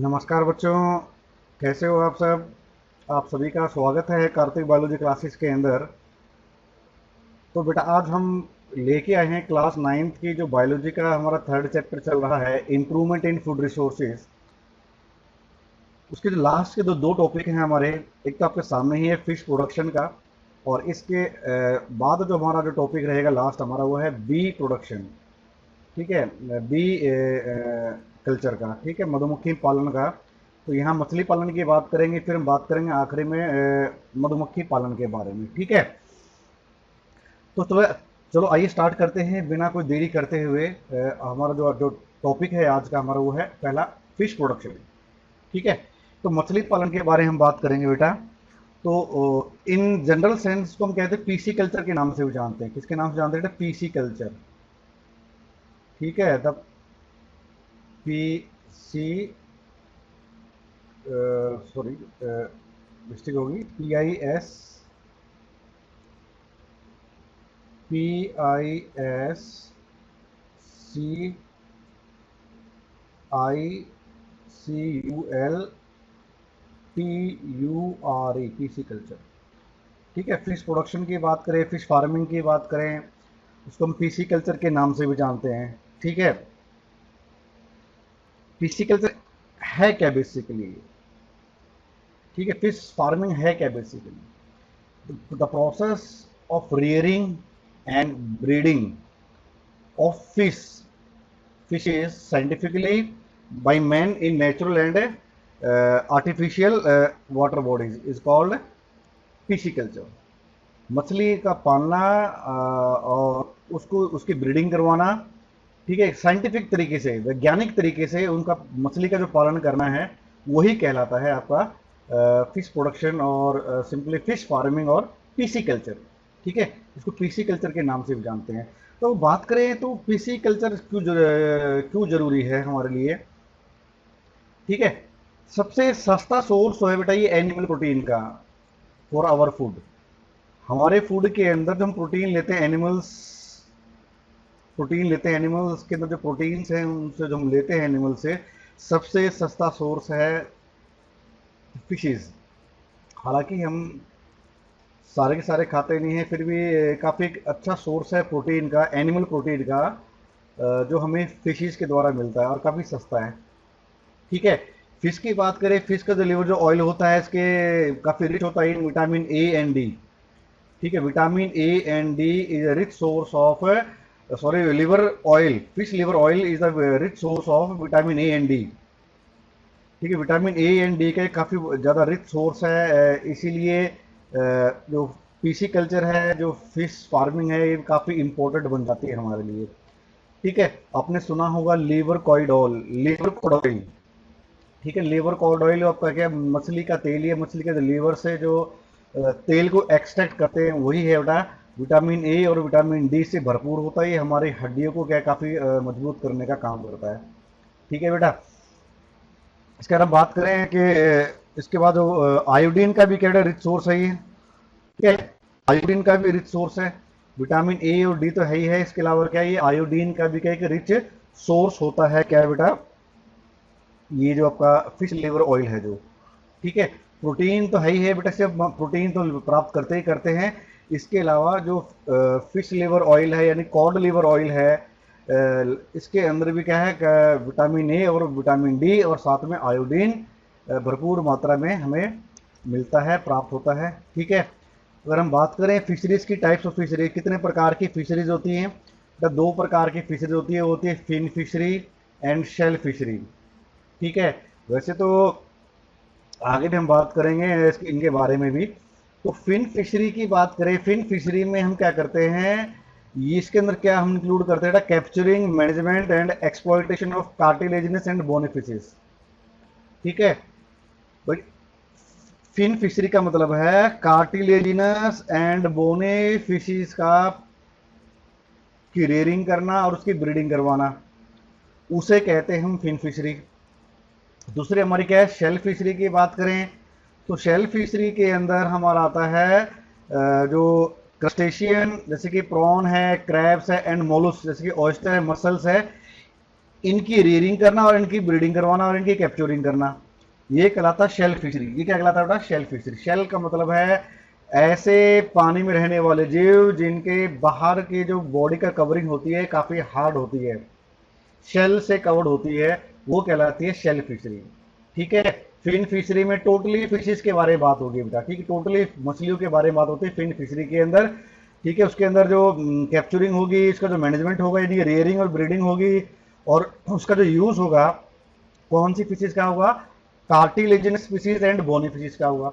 नमस्कार बच्चों, कैसे हो आप सब। आप सभी का स्वागत है कार्तिक बायोलॉजी क्लासेस के अंदर। तो बेटा आज हम लेके आए हैं क्लास 9th की जो बायोलॉजी का हमारा थर्ड चैप्टर चल रहा है, इम्प्रूवमेंट इन फूड रिसोर्सेज। उसके जो लास्ट के दो टॉपिक हैं हमारे, एक तो आपके सामने ही है फिश प्रोडक्शन का, और इसके बाद जो हमारा जो टॉपिक रहेगा लास्ट हमारा वो है बी प्रोडक्शन। ठीक है, बी कल्चर का, ठीक है, मधुमक्खी पालन का। तो यहाँ मछली पालन की बात करेंगे, फिर हम बात करेंगे आखिरी में मधुमक्खी पालन के बारे में। ठीक है, तो चलो चलो आइए स्टार्ट करते हैं बिना कोई देरी करते हुए। हमारा जो जो टॉपिक है आज का हमारा वो है पहला फिश प्रोडक्शन। ठीक है, तो मछली पालन के बारे में हम बात करेंगे बेटा। तो इन जनरल सेंस को हम कहते हैं पीसी कल्चर के नाम से भी जानते हैं। किसके नाम से जानते हैं बेटा? Pisciculture. ठीक है, the P C, sorry mistake होगी, PISCICULTURE, पीसी कल्चर। ठीक है, फिश प्रोडक्शन की बात करें, फिश फार्मिंग की बात करें, उसको हम पीसी कल्चर के नाम से भी जानते हैं। ठीक है, पीसी कल्चर है क्या बेसिकली? ठीक है, फिश फार्मिंग है क्या basically? The process of rearing and breeding of fishes scientifically by man in natural and artificial water bodies is called pisciculture। मछली का पालना और उसको उसकी ब्रीडिंग करवाना, ठीक है, साइंटिफिक तरीके से, वैज्ञानिक तरीके से उनका मछली का जो पालन करना है वही कहलाता है आपका फिश प्रोडक्शन और सिंपली फिश फार्मिंग और पीसी कल्चर। ठीक है, इसको पीसी कल्चर के नाम से भी जानते हैं। तो बात करें तो पीसी कल्चर क्यों जरूरी है हमारे लिए? ठीक है, सबसे सस्ता सोर्स है बेटा ये एनिमल प्रोटीन का फॉर आवर फूड। हमारे फूड के अंदर जो हम प्रोटीन लेते हैं, एनिमल्स के अंदर जो प्रोटीन्स हैं उनसे जो हम लेते हैं एनिमल से, सबसे सस्ता सोर्स है फिशेज। हालांकि हम सारे के सारे खाते नहीं हैं, फिर भी काफ़ी एक अच्छा सोर्स है प्रोटीन का, एनिमल प्रोटीन का, जो हमें फिशेज के द्वारा मिलता है और काफ़ी सस्ता है। ठीक है, फिश की बात करें, फिश का जो लिवर जो ऑयल होता है इसके काफ़ी रिच होता है in vitamin A and D. ठीक है, vitamin A and D is a rich source of, sorry, liver oil, fish liver oil is a rich source of vitamin A and D. ठीक है, विटामिन ए एंड डी का काफ़ी ज़्यादा rich source है, इसीलिए जो पीसी कल्चर है, जो फिश फार्मिंग है, ये काफ़ी इम्पोर्टेंट बन जाती है हमारे लिए। ठीक है, आपने सुना होगा लीवर कॉइड ऑयल। ठीक है, लीवर कॉइड ऑयल आपका क्या, मछली का तेल है, मछली के लीवर से जो तेल को एक्सट्रैक्ट करते हैं वही है बेटा। विटामिन ए और विटामिन डी से भरपूर होता है, ये हमारी हड्डियों को क्या काफ़ी मजबूत करने का काम करता है। ठीक है बेटा, इसके बाद हम बात करें कि इसके बाद आयोडीन का भी क्या रिच सोर्स है ये। ठीक है, आयोडीन का भी रिच सोर्स है। विटामिन ए और डी तो है ही है, इसके अलावा क्या ये आयोडीन का भी क्या एक रिच सोर्स होता है क्या बेटा, ये जो आपका फिश लिवर ऑयल है जो। ठीक है, प्रोटीन तो है ही है बेटा, सिर्फ प्रोटीन तो प्राप्त करते ही करते हैं। इसके अलावा जो फिश लिवर ऑयल है यानी कॉड लिवर ऑयल है, इसके अंदर भी क्या है, विटामिन ए और विटामिन डी और साथ में आयोडीन भरपूर मात्रा में हमें मिलता है, प्राप्त होता है। ठीक है, अगर हम बात करें फिशरीज की, टाइप्स ऑफ फिशरीज, कितने प्रकार की फिशरीज होती हैं? तो दो प्रकार की फिशरीज होती है, वो होती है fin fishery and shell fishery. ठीक है, वैसे तो आगे भी हम बात करेंगे इनके बारे में भी। तो फिन फिशरी की बात करें, फिन फिशरी में हम क्या करते हैं, ये इसके अंदर क्या हम इंक्लूड करते हैं, capturing, management and exploitation of cartilaginous and bony fishes. ठीक है भाई, फिन फिशरी का मतलब है कार्टिलेजिनस एंड बोने फिशेस का की रेयरिंग करना और उसकी ब्रीडिंग करवाना, उसे कहते हैं हम फिन फिशरी। दूसरी हमारी क्या है, शेल फिशरी की बात करें तो शेल फिशरी के अंदर हमारा आता है जो क्रस्टेशियन जैसे कि प्रॉन है, क्रैब्स है एंड मोलस्क जैसे कि ऑयस्टर है, मसल्स है, इनकी रेयरिंग करना और इनकी ब्रीडिंग करवाना और इनकी कैप्चरिंग करना, ये कहलाता है शेल फिशरी। ये क्या कहलाता है बेटा? Shell fishery. शेल का मतलब है ऐसे पानी में रहने वाले जीव जिनके बाहर की जो बॉडी का कवरिंग होती है काफी हार्ड होती है, शेल से कवर्ड होती है, वो कहलाती है शेल फिशरी। ठीक है। फिन फिशरी में टोटली फिशेस के बारे में बात होगी बेटा। ठीक है, टोटली मछलियों के बारे में बात होती है फिन फिशरी के अंदर। ठीक है, उसके अंदर जो कैप्चरिंग होगी, इसका जो मैनेजमेंट होगा, यानी रेयरिंग और ब्रीडिंग होगी, और उसका जो यूज होगा कौन सी फिशेस का होगा? Cartilaginous species and bony fishes का होगा।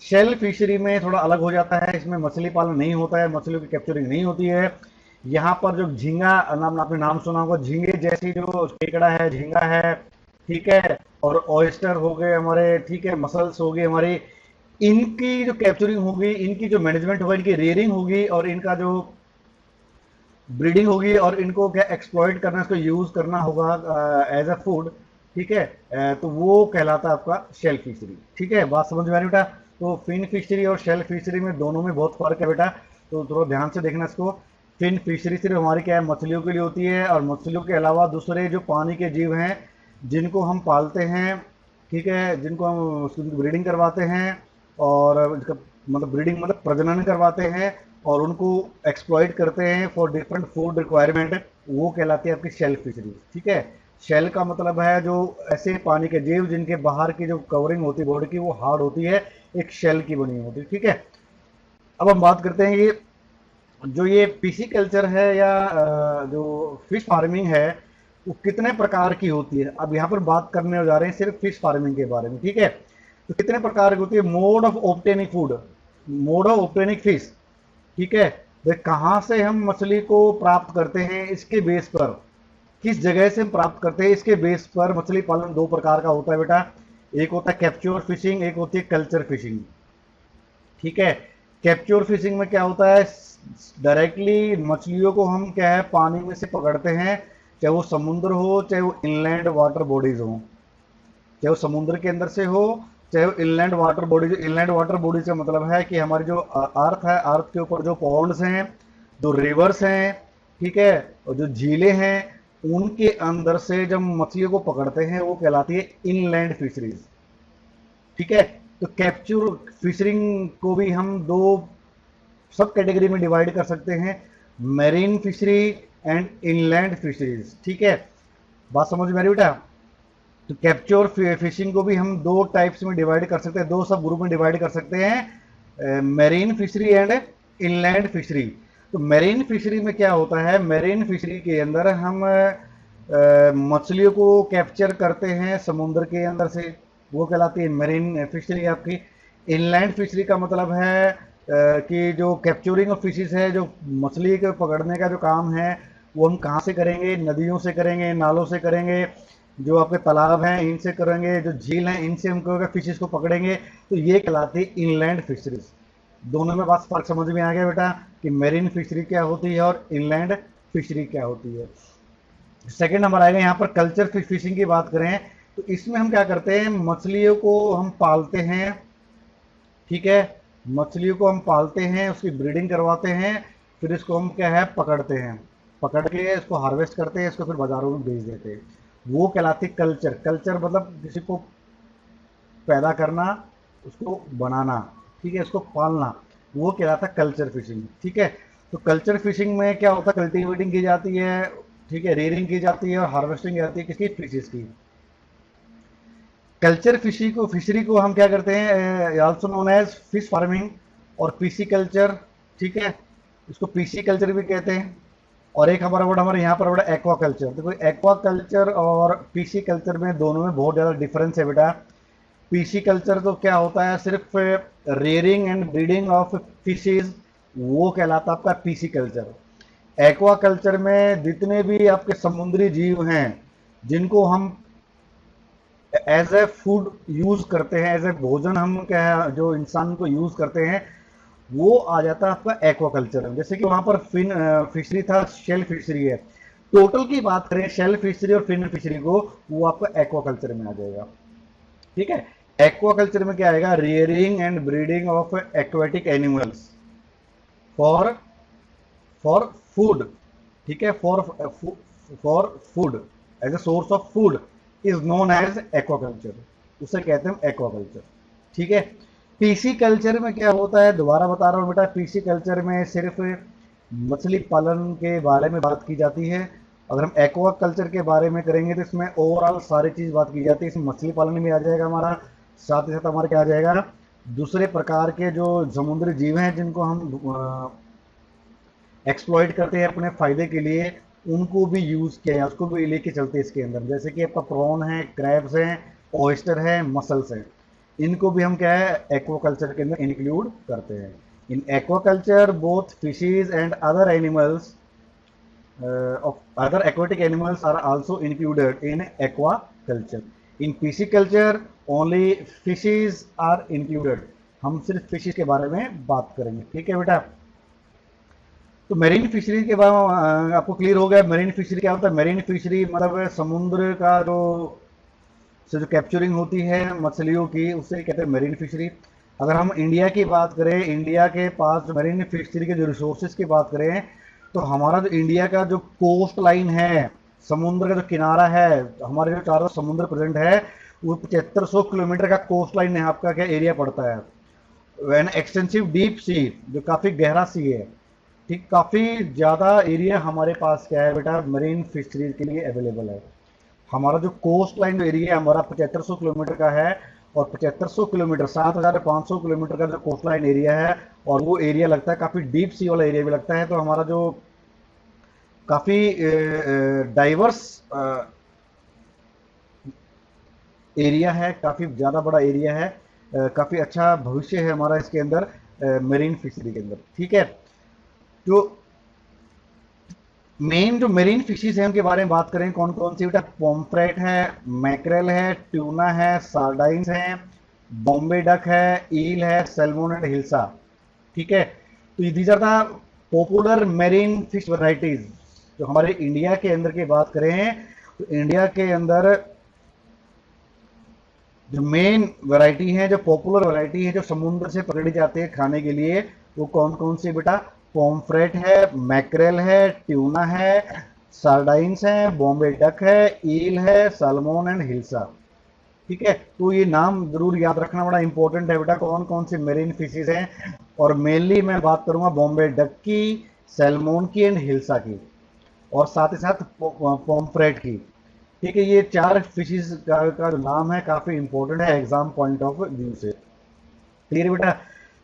शेल फिशरी में थोड़ा अलग हो जाता है, इसमें मछली पालन नहीं होता है, मछलियों की कैप्चरिंग नहीं होती है। यहाँ पर जो झींगा नाम, आपने नाम सुना होगा, झींगे जैसी जो केकड़ा है, झींगा है, ठीक है, और ऑयस्टर हो गए हमारे, ठीक है, मसल्स हो गए हमारी, इनकी जो कैप्चरिंग होगी, इनकी जो मैनेजमेंट होगा, इनकी रेयरिंग होगी और इनका जो ब्रीडिंग होगी और इनको क्या एक्सप्लॉइट करना, इसको यूज करना होगा एज अ फूड। ठीक है, तो वो कहलाता है आपका शेल फिशरी। ठीक है, बात समझ में आ रही बेटा? तो फिन फिशरी और शेल फिशरी में दोनों में बहुत फर्क है बेटा, तो थोड़ा ध्यान से देखना इसको। फिन फिशरी सिर्फ हमारी क्या है, मछलियों के लिए होती है, और मछलियों के अलावा दूसरे जो पानी के जीव हैं जिनको हम पालते हैं, ठीक है, जिनको हम उसकी ब्रीडिंग करवाते हैं, और इसका मतलब ब्रीडिंग मतलब प्रजनन करवाते हैं और उनको एक्सप्लॉइट करते हैं फॉर डिफरेंट फूड रिक्वायरमेंट, वो कहलाती है आपकी शेल फिशरी। ठीक है, शेल का मतलब है जो ऐसे पानी के जीव जिनके बाहर की जो कवरिंग होती है बॉडी की वो हार्ड होती है, एक शेल की बनी होती है। ठीक है, अब हम बात करते हैं ये जो ये पीसी कल्चर है या जो फिश फार्मिंग है वो कितने प्रकार की होती है। अब यहाँ पर बात करने जा रहे हैं सिर्फ फिश फार्मिंग के बारे में। ठीक है, तो कितने प्रकार की होती है? Mode of obtaining food, mode of obtaining fish. ठीक है, वे कहाँ से हम मछली को प्राप्त करते हैं, इसके बेस पर, किस जगह से हम प्राप्त करते हैं इसके बेस पर मछली पालन दो प्रकार का होता है बेटा। एक होता है कैप्चर फिशिंग, एक होती है कल्चर फिशिंग। ठीक है, कैप्चर फिशिंग में क्या होता है, डायरेक्टली मछलियों को हम क्या है पानी में से पकड़ते हैं, चाहे वो समुद्र हो, चाहे वो इनलैंड वाटर बॉडीज हो, चाहे वो समुद्र के अंदर से हो, चाहे वो inland water bodies. Inland water bodies का मतलब है कि हमारी जो अर्थ है, अर्थ के ऊपर जो पॉन्ड्स हैं, जो रिवर्स हैं, ठीक है, और जो झीलें हैं, उनके अंदर से जब मछलियों को पकड़ते हैं वो कहलाती है इनलैंड फिशरीज। ठीक है, तो कैप्चर फिशरिंग को भी हम दो सब कैटेगरी में डिवाइड कर सकते हैं, marine fishery and inland fisheries. ठीक है, बात समझ में आ रही बेटा? तो कैप्चर फिशिंग को भी हम दो टाइप्स में डिवाइड कर सकते हैं, दो सब ग्रुप में डिवाइड कर सकते हैं, marine fishery and inland fishery. तो मेरीन फिशरी में क्या होता है, मेरीन फिशरी के अंदर हम मछलियों को कैप्चर करते हैं समुद्र के अंदर से, वो कहलाती है मेरीन फिशरी आपकी। इनलैंड फिशरी का मतलब है कि जो कैप्चरिंग ऑफ फिशेस है, जो मछली के पकड़ने का जो काम है वो हम कहाँ से करेंगे, नदियों से करेंगे, नालों से करेंगे, जो आपके तालाब हैं इनसे करेंगे, जो झील हैं इनसे हम फिशेस को पकड़ेंगे, तो ये कहलाती है इनलैंड फिशरीज। दोनों में बात फर्क समझ में आ गया बेटा कि मेरीन फिशरी क्या होती है और इनलैंड फिशरी क्या होती है। सेकंड नंबर आएगा यहाँ पर कल्चर फिशिंग की बात करें तो इसमें हम क्या करते हैं, मछलियों को हम पालते हैं। ठीक है, मछलियों को हम पालते हैं, उसकी ब्रीडिंग करवाते हैं, फिर इसको हम क्या है पकड़ते हैं, पकड़ के इसको हार्वेस्ट करते हैं, इसको फिर बाजारों में बेच देते हैं, वो कहलाती कल्चर। कल्चर मतलब किसी को पैदा करना, उसको बनाना, ठीक है, उसको पालना, वो कहलाता है कल्चर फिशिंग। ठीक है, तो कल्चर फिशिंग में क्या होता है, कल्टीवेटिंग की जाती है, ठीक है, रेयरिंग की जाती है और हार्वेस्टिंग की जाती है किसकी, फिशेस की। कल्चर फिशरी को हम क्या करते हैं, also known as fish farming और पीसी कल्चर। ठीक है, इसको पीसी कल्चर भी कहते हैं। और एक हमारा वर्ड हमारे यहाँ पर वर्ड एक्वा कल्चर। देखो एक्वा कल्चर और पीसी कल्चर में दोनों में बहुत ज़्यादा डिफरेंस है बेटा। पीसी कल्चर तो क्या होता है, सिर्फ rearing and breeding of fishes, वो कहलाता है आपका पीसी कल्चर। एक्वा कल्चर में जितने भी आपके समुद्री जीव हैं जिनको हम एज ए फूड यूज करते हैं, एज ए भोजन हम क्या है जो इंसान को यूज करते हैं, वो आ जाता है आपका एक्वाकल्चर में। जैसे कि वहां पर फिन फिशरी था, शेल फिशरी है, टोटल की बात करें शेल फिशरी और फिन फिशरी को, वो आपका एक्वाकल्चर में आ जाएगा। ठीक है, एक्वाकल्चर में क्या आएगा, rearing and breeding of aquatic animals for food. ठीक है, for food, as a source of food is known as aquaculture, उसे कहते हैं एक्वाकल्चर। ठीक है। पीसी कल्चर में क्या होता है, दोबारा बता रहा हूँ बेटा, पीसी कल्चर में सिर्फ मछली पालन के बारे में बात की जाती है। अगर हम एक्वा कल्चर के बारे में करेंगे तो इसमें ओवरऑल सारी चीज़ बात की जाती है। इसमें मछली पालन भी आ जाएगा हमारा, साथ ही साथ हमारे क्या आ जाएगा, दूसरे प्रकार के जो समुद्री जीव हैं जिनको हम एक्सप्लॉइट करते हैं अपने फ़ायदे के लिए, उनको भी यूज़ किया है, उसको भी लेके चलते हैं इसके अंदर। जैसे कि आपका प्रॉन है, क्रैब्स हैं, ऑयस्टर है, मसल्स हैं, इनको भी हम क्या है एक्वाकल्चर के अंदर इंक्लूड करते हैं। In aquaculture both fishes and other animals of other aquatic animals are also included in aquaculture. In pisciculture only fishes are included. हम सिर्फ फिशेज के बारे में बात करेंगे। ठीक है बेटा। तो मेरीन फिशरी के बारे में आपको क्लियर हो गया। मेरीन फिशरी क्या होता है? मेरीन फिशरी मतलब समुद्र का जो से जो कैप्चरिंग होती है मछलियों की, उससे कहते हैं मेरीन फिशरी। अगर हम इंडिया की बात करें, इंडिया के पास जो मेरीन फिशरी के जो रिसोर्सेज की बात करें, तो हमारा जो इंडिया का जो कोस्ट लाइन है, समुद्र का जो किनारा है, हमारे जो चारों समुद्र प्रेजेंट है, वो 7500 किलोमीटर का कोस्ट लाइन है, आपका क्या एरिया पड़ता है। एन एक्सटेंसिव डीप सी, जो काफ़ी गहरा सी है। ठीक, काफ़ी ज़्यादा एरिया हमारे पास क्या है बेटा, मरीन फिशरीज के लिए अवेलेबल है। हमारा जो कोस्ट लाइन जो एरिया है हमारा 7500 किलोमीटर का है, और 7500 किलोमीटर 7500 किलोमीटर का जो कोस्ट लाइन एरिया है, और वो एरिया लगता है काफ़ी डीप सी वाला एरिया भी लगता है। तो हमारा जो काफ़ी डाइवर्स एरिया है, काफ़ी ज़्यादा बड़ा एरिया है, काफ़ी अच्छा भविष्य है हमारा इसके अंदर, मेरीन फिशरी के अंदर। ठीक है। जो मेन जो मेरीन फिशेज हैं उनके बारे में बात करें, कौन कौन सी बेटा, पॉम्फ्रेट है, मैकरेल है, ट्यूना है, सार्डाइंस है, बॉम्बे डक है, ईल है, सैल्मन एंड हिल्सा। ठीक है। तो these are the popular marine fish varieties. जो हमारे इंडिया के अंदर की बात करें, तो इंडिया के अंदर जो मेन वैरायटी है, जो पॉपुलर वैरायटी है, जो समुद्र से पकड़ी जाती है खाने के लिए, वो कौन कौन सी बेटा, पॉम्फ्रेट है, मैकरेल है, ट्यूना है, सार्डाइंस है, बॉम्बे डक है, ईल है, सालमोन एंड हिल्सा। ठीक है। तो ये नाम जरूर याद रखना, बड़ा इंपॉर्टेंट है बेटा, कौन कौन सी मेरीन फिशेज हैं। और मेनली मैं बात करूंगा बॉम्बे डक की, सैल्मोन की एंड हिल्सा की, और साथ ही साथ पॉम्फ्रेट की। ठीक है। ये चार फिशेज का जो नाम है काफी इंपॉर्टेंट है एग्जाम पॉइंट ऑफ व्यू से। क्लियर बेटा।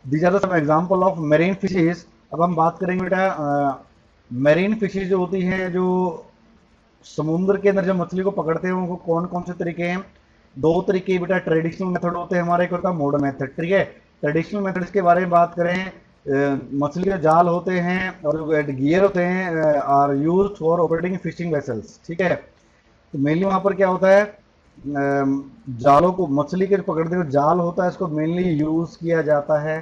These are the some example of marine fishes. अब हम बात करेंगे बेटा, मेरीन फिशेज जो होती हैं, जो समुद्र के अंदर जो मछली को पकड़ते हैं, उनको कौन कौन से तरीके हैं? दो तरीके बेटा ट्रेडिशनल मेथड होते हैं हमारे, एक होता है मॉडर्न मेथड। ठीक है। ट्रेडिशनल मेथड्स के बारे में बात करें, मछली के जाल होते हैं और गियर होते हैं, are used for operating fishing vessels. ठीक है। तो मेनली वहाँ पर क्या होता है, जालों को, मछली के पकड़ने का जाल होता है, इसको मेनली यूज़ किया जाता है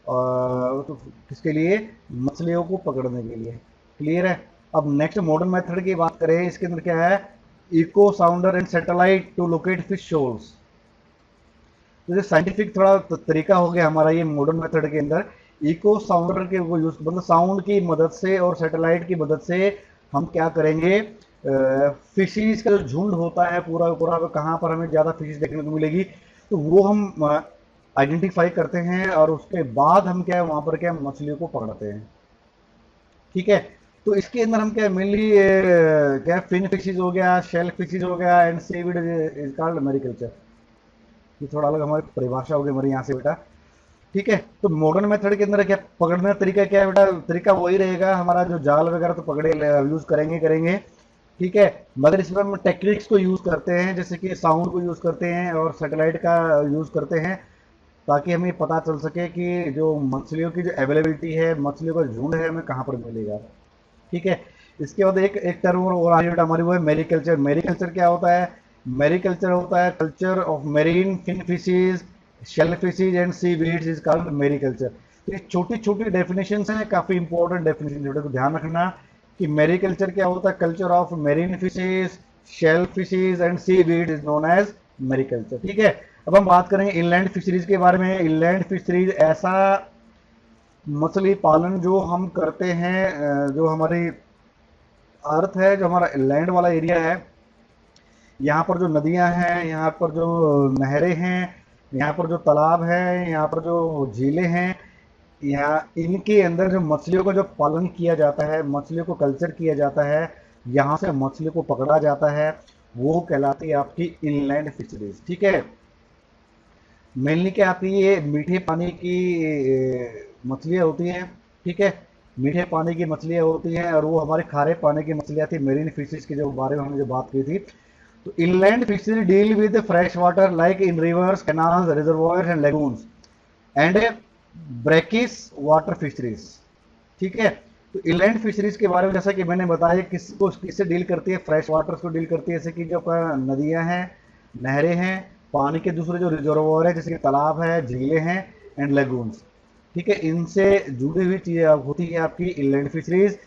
तो किसके लिए, मछलियों को पकड़ने के लिए। क्लियर है। अब नेक्स्ट मॉडर्न मेथड की बात करें, इसके अंदर क्या है, echo sounder and satellite to locate fish shoals. तो साइंटिफिक थोड़ा तरीका हो गया हमारा ये मॉडर्न मेथड के अंदर। इको साउंडर के वो यूज, मतलब साउंड की मदद से और सैटेलाइट की मदद से हम क्या करेंगे, फिशेज का जो झुंड होता है पूरा पूरा, कहाँ पर हमें ज़्यादा फिशेज देखने को मिलेगी, तो वो हम आइडेंटिफाई करते हैं, और उसके बाद हम क्या है वहाँ पर क्या मछलियों को पकड़ते हैं। ठीक है। तो इसके अंदर हम क्या मेनली क्या फिन फिशेज हो गया, शेल फिशेज हो गया, and seaweed is called mariculture. ये थोड़ा अलग हमारी परिभाषा होगी हमारे यहाँ से बेटा। ठीक है। तो मॉडर्न मेथड के अंदर क्या पकड़ने का तरीका क्या है बेटा, तरीका वही रहेगा हमारा, जो जाल वगैरह तो पकड़े यूज करेंगे करेंगे। ठीक है। मगर इसमें हम टेक्निक्स को यूज करते हैं, जैसे कि साउंड को यूज करते हैं और सैटेलाइट का यूज करते हैं, ताकि हमें पता चल सके कि जो मछलियों की जो अवेलेबिलिटी है, मछलियों का झुंड है, हमें कहाँ पर मिलेगा। ठीक है। इसके बाद एक एक टर्म और आ रही हमारी, वो है मेरीकल्चर। मेरीकल्चर क्या होता है, मेरीकल्चर होता है culture of marine fin fishes, shell fishes and seaweeds is called mariculture. तो ये छोटी छोटी डेफिनेशन हैं, काफ़ी इंपॉर्टेंट डेफिनेशन, तो ध्यान रखना कि मेरीकल्चर क्या होता है, culture of marine fishes, shell fishes and seaweed is known as mariculture. ठीक है। अब हम बात करेंगे इनलैंड फिशरीज के बारे में। इनलैंड फिशरीज ऐसा मछली पालन जो हम करते हैं, जो हमारी अर्थ है, जो हमारा लैंड वाला एरिया है, यहाँ पर जो नदियाँ हैं, यहाँ पर जो नहरें हैं, यहाँ पर जो तालाब है, यहाँ पर जो झीलें हैं, यहाँ इनके अंदर जो मछलियों का जो पालन किया जाता है, मछलियों को कल्चर किया जाता है, यहाँ से मछली को पकड़ा जाता है, वो कहलाती है आपकी इनलैंड फिशरीज। ठीक है, मेनली क्या आती है, ये मीठे पानी की मछलियाँ होती हैं। ठीक है, मीठे पानी की मछलियाँ होती हैं, और वो हमारे खारे पानी की मछलियाँ थी, मेरीन फिशेज के जो बारे में हमने जो बात की थी। तो inland fishery deal with fresh water like in reverse, canals, reservoirs and lagoons and brackish water fisheries. ठीक है, तो इनलैंड फिशरीज के बारे में जैसा कि मैंने बताया, किसको किससे डील करती है, फ्रेश वाटर को डील करती है, जैसे कि जो नदियां हैं, नहरें हैं, पानी के दूसरे जो रिजर्वोयर है जैसे कि तालाब है, झीलें हैं एंड लेगून्स। ठीक है, इनसे जुड़ी हुई चीजें होती है आपकी इनलैंड फिशरीज।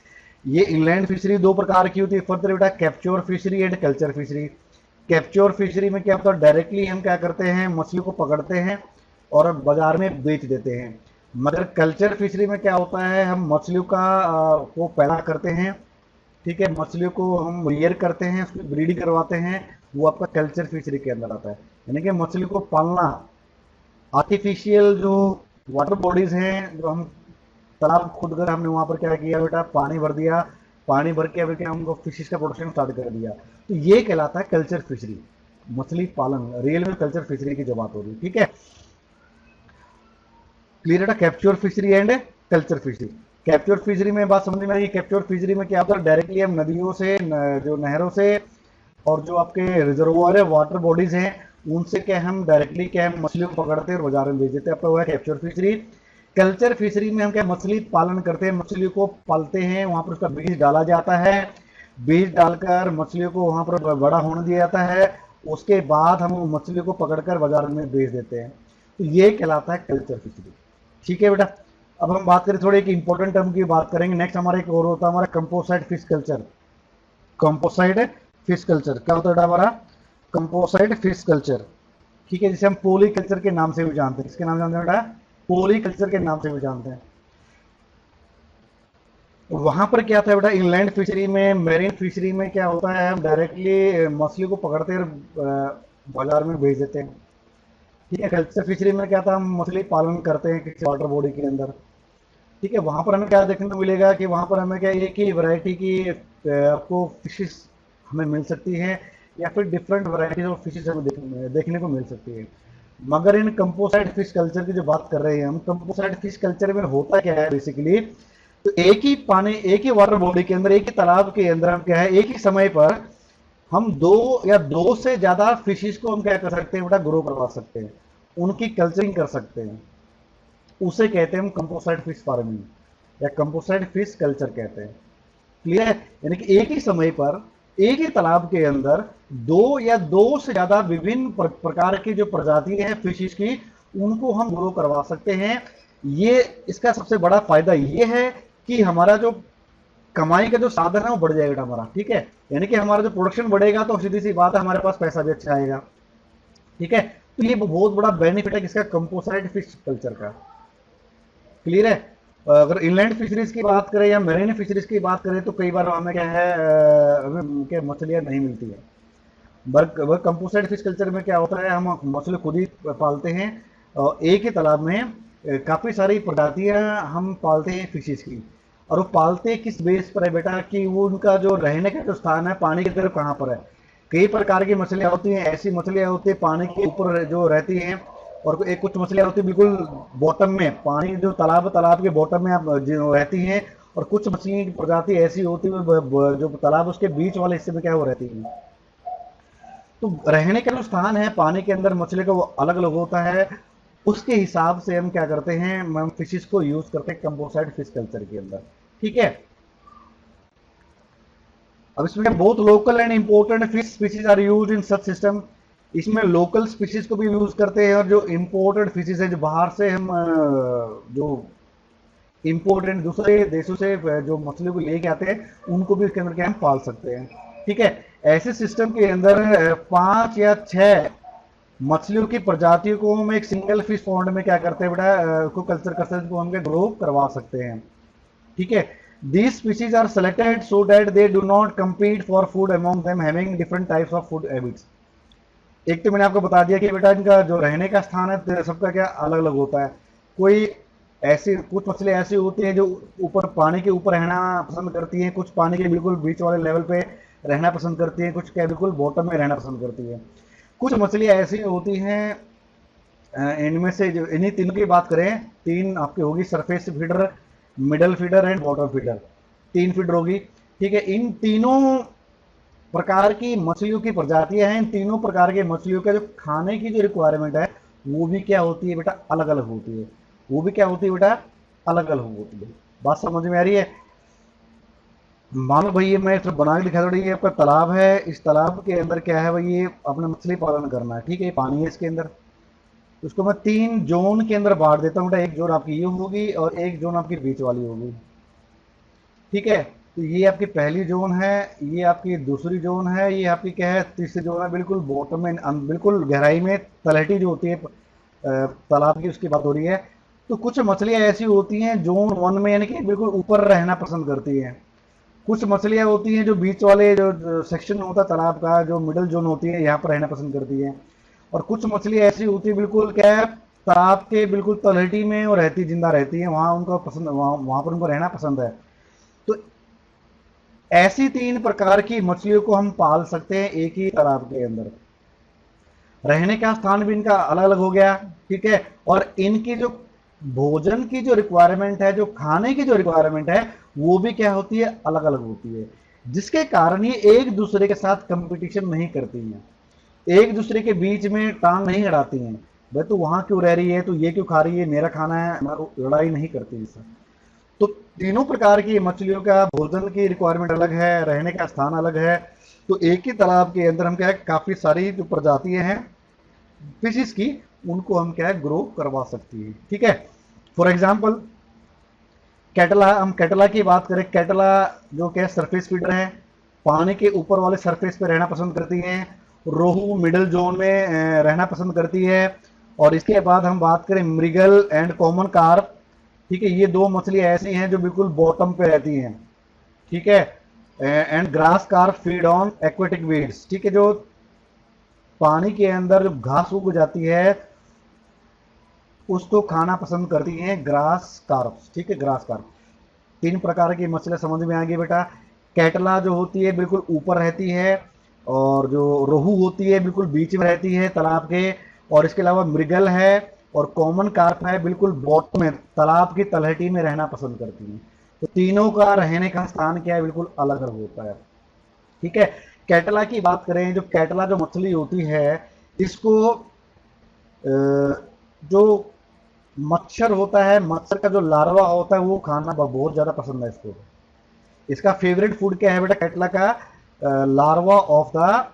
ये इनलैंड फिशरी दो प्रकार की होती है फर्दर बेटा, capture fishery and culture fishery. Capture fishery में क्या होता है, डायरेक्टली हम क्या करते हैं, मछली को पकड़ते हैं और बाजार में बेच देते हैं। मगर कल्चर फिशरी में क्या होता है, हम मछलियों का को पैदा करते हैं। ठीक है, मछलियों को हम रियर करते हैं, उसकी ब्रीडिंग करवाते हैं, वो आपका कल्चर फिशरी के अंदर आता है। यानी कि मछली को पालना, आर्टिफिशियल जो वाटर बॉडीज हैं, जो हम तालाब खुद कर हमने वहां पर क्या किया बेटा, पानी भर दिया, पानी भर के क्या हमको फिशेज का प्रोडक्शन स्टार्ट कर दिया, तो ये कहलाता है कल्चर फिशरी, मछली पालन। रियल में कल्चर फिशरी की जो बात हो रही है। ठीक है, क्लियर है, capture fishery and culture fishery. Capture fishery में बात समझ में आई। कैप्चर फिशरी में क्या होता है, डायरेक्टली हम नदियों से, जो नहरों से और जो आपके रिजर्वोयर है, वाटर बॉडीज हैं, उनसे क्या हम डायरेक्टली क्या है मछलियों को पकड़ते हैं और बाजार में बेच देते हैं, आपका हुआ कैप्चर फिशरी। कल्चर फिशरी में हम क्या मछली पालन करते हैं, मछली को पालते हैं, वहां पर उसका बीज डाला जाता है, बीज डालकर मछलियों को वहां पर बड़ा होने दिया जाता है, उसके बाद हम मछली को पकड़कर बाजार में बेच देते हैं। तो ये कहलाता है कल्चर फिशरी। ठीक है बेटा, अब हम बात करें थोड़ी एक इंपॉर्टेंट टर्म की बात करेंगे। नेक्स्ट हमारा एक और होता है हमारा composite fish culture. Composite fish culture क्या होता है हमारा, कंपोसाइट फिश कल्चर। ठीक है, जिसे हम पोली कल्चर के नाम से भी जानते हैं। किसके नाम जानते हैं बेटा, पोली कल्चर के नाम से भी जानते हैं। वहां पर क्या था बेटा, इनलैंड फिशरी में, मेरीन फिशरी में क्या होता है, हम डायरेक्टली मछली को पकड़ते हैं, बाजार में भेज देते हैं। ठीक है, कल्चर फिशरी में क्या था, हम मछली पालन करते हैं किसी वाटर बॉडी के अंदर। ठीक है, वहां पर हमें क्या देखने को मिलेगा कि वहां पर हमें क्या एक ही वैरायटी की आपको फिशेस हमें मिल सकती है, या फिर डिफरेंट वैरायटीज ऑफ फिशेस हमें देखने को मिल सकती है। मगर इन कंपोसाइट फिश कल्चर की जो बात कर रहे हैं हम, कंपोसाइट फिश कल्चर में होता क्या है बेसिकली, तो एक ही पानी, एक ही वाटर बॉडी के अंदर, एक ही तालाब के अंदर हम क्या है, एक ही समय पर हम दो या दो से ज्यादा फिशेस को हम क्या कर सकते हैं बेटा, ग्रो करवा सकते हैं, उनकी कल्चरिंग कर सकते हैं। उसे कहते हैं हम कंपोसाइट फिश फार्मिंग या कंपोसाइट फिश कल्चर कहते हैं। क्लियर है, यानी कि एक ही समय पर एक ही तालाब के अंदर दो या दो से ज्यादा विभिन्न प्रकार की जो प्रजातियां हैं फिशेस की, उनको हम ग्रो करवा सकते हैं। ये इसका सबसे बड़ा फायदा ये है कि हमारा जो कमाई का जो साधन है वो बढ़ जाएगा हमारा। ठीक है, यानी कि हमारा जो प्रोडक्शन बढ़ेगा तो सीधी सी बात है हमारे पास पैसा भी अच्छा आएगा। ठीक है, तो ये बहुत बड़ा बेनिफिट है किसका, कंपोसाइट फिश कल्चर का। क्लियर है, अगर इनलैंड फिशरीज की बात करें या मेरीन फिशरीज की बात करें तो कई बार हमें क्या है, हमें क्या मछलियां नहीं मिलती है। वर्क कंपोसाइट फिश कल्चर में क्या होता है, हम मछली खुद ही पालते हैं, और एक ही तालाब में काफ़ी सारी प्रजातियां हम पालते हैं फिशेस की। और वो पालते किस बेस पर है बेटा, कि वो उनका जो रहने का जो स्थान है पानी की तरफ कहाँ पर है। कई प्रकार की मछलियां होती हैं, ऐसी मछलियां होती है पानी के ऊपर जो रहती हैं, और एक कुछ मछलियां होती है बिल्कुल बॉटम में, पानी जो तालाब के बॉटम में आप जो रहती हैं, और कुछ मछलियों की प्रजाति ऐसी होती है जो तालाब उसके बीच वाले हिस्से में क्या हो रहती है। तो रहने का जो स्थान है पानी के अंदर मछली का वो अलग अलग होता है, उसके हिसाब से हम क्या करते हैं, हम फिशेस को यूज करते हैं कंपोसाइट फिश कल्चर के अंदर। ठीक है, अब इसमें बहुत local and important fish species are use in such system. इसमें लोकल स्पीसीज को भी यूज करते हैं, और जो इंपोर्टेड फिशेज है जो बाहर से हम जो इंपोर्टेंट दूसरे देशों से जो मछली को लेके आते हैं उनको भी इसके अंदर क्या हम पाल सकते हैं। ठीक है, ऐसे सिस्टम के अंदर 5 या 6 मछलियों की प्रजातियों को हम एक सिंगल फिश पॉन्ड में क्या करते हैं बेटा, को कल्चर कर सकते हैं, हम ग्रो करवा सकते हैं। ठीक है, These species are selected so that they do not compete for food among them having different types of food habits. एक तो मैंने आपको बता दिया कि बेटा इनका जो रहने का स्थान है सबका क्या अलग अलग होता है। कोई ऐसी कुछ मछली ऐसी होती हैं जो ऊपर पानी के ऊपर रहना पसंद करती हैं, कुछ पानी के बिल्कुल बीच वाले लेवल पे रहना पसंद करती हैं, कुछ क्या बिल्कुल बॉटम में रहना पसंद करती है। कुछ मछलियाँ ऐसी होती हैं, इनमें से जो इन्हीं तीनों की बात करें, तीन आपकी होगी, surface feeder, middle feeder and bottom feeder, तीन फीडर होगी। ठीक है, इन तीनों प्रकार की मछलियों की प्रजातियां हैं। इन तीनों प्रकार के मछलियों का जो खाने की जो रिक्वायरमेंट है वो भी क्या होती है बेटा, अलग अलग होती है। वो भी क्या होती है बेटा, अलग अलग होती है। बात समझ में आ रही है? मानो भाई ये मैं सिर्फ बना के दिखा थोड़ी, ये आपका तालाब है, इस तालाब के अंदर क्या है भाई, ये अपने मछली पालन करना है। ठीक है, पानी है इसके अंदर, उसको मैं तीन जोन के अंदर बांट देता हूँ बेटा। एक जोन आपकी ये होगी और एक जोन आपकी बीच वाली होगी। ठीक है, तो ये आपकी पहली जोन है, ये आपकी दूसरी जोन है, ये आपकी क्या है, तीसरी जोन है। बिल्कुल बॉटम में बिल्कुल गहराई में तलहटी जो होती है तालाब की, उसकी बात हो रही है। तो कुछ मछलियां ऐसी होती हैं जोन वन में, यानी कि बिल्कुल ऊपर रहना पसंद करती हैं। कुछ मछलियां होती हैं जो बीच वाले जो सेक्शन होता है तालाब का, जो मिडल जोन होती है, यहाँ पर रहना पसंद करती हैं। और कुछ मछलियां ऐसी होती है बिल्कुल क्या है, तालाब के बिल्कुल तलहटी में और रहती, जिंदा रहती हैं, वहाँ उनको पसंद, वहाँ पर उनको रहना पसंद है। तो ऐसी तीन प्रकार की मछलियों को हम पाल सकते हैं एक ही तालाब के अंदर। रहने का स्थान भी इनका अलग अलग हो गया। ठीक है, और इनकी जो भोजन की जो रिक्वायरमेंट है, जो खाने की जो रिक्वायरमेंट है, वो भी क्या होती है, अलग अलग होती है। जिसके कारण ये एक दूसरे के साथ कंपटीशन नहीं करती हैं, एक दूसरे के बीच में टांग नहीं अड़ाती हैं। भाई तो वहां क्यों रह रही है, तो ये क्यों खा रही है, मेरा खाना है, लड़ाई नहीं करती इससे। तो तीनों प्रकार की मछलियों का भोजन की रिक्वायरमेंट अलग है, रहने का स्थान अलग है। तो एक ही तालाब के अंदर हम क्या है, काफी सारी जो प्रजातियां हैं फिशिस की, उनको हम क्या है, ग्रो करवा सकती है। ठीक है, फॉर एग्जाम्पल कैटला, हम कैटला की बात करें, कैटला जो क्या सरफेस फीडर है, पानी के ऊपर वाले सरफेस पे रहना पसंद करती हैं। रोहू मिडल जोन में रहना पसंद करती है। और इसके बाद हम बात करें मृगल एंड कॉमन कार्प। ठीक है, ये दो मछली ऐसी हैं जो बिल्कुल बॉटम पे रहती हैं। ठीक है, and grass carp feed on aquatic weeds. ठीक है, जो पानी के अंदर जो घास उग जाती है उसको खाना पसंद करती हैं ग्रास कार्प्स। ठीक है, ग्रास कार्प। तीन प्रकार की मछलियां समझ में आ गई बेटा। कैटला जो होती है बिल्कुल ऊपर रहती है, और जो रोहू होती है बिल्कुल बीच में रहती है तालाब के। और इसके अलावा मृगल है और कॉमन कार्प है, बिल्कुल बॉटम में तालाब की तलहटी में रहना पसंद करती हैं। तो तीनों का रहने का स्थान क्या है, बिल्कुल अलग अलग होता है। ठीक है, कैटला की बात करें, जो कैटला जो मछली होती है, इसको जो मच्छर होता है, मच्छर का जो लार्वा होता है वो खाना बहुत ज्यादा पसंद है इसको। इसका फेवरेट फूड क्या है बेटा, कैटला का larva of the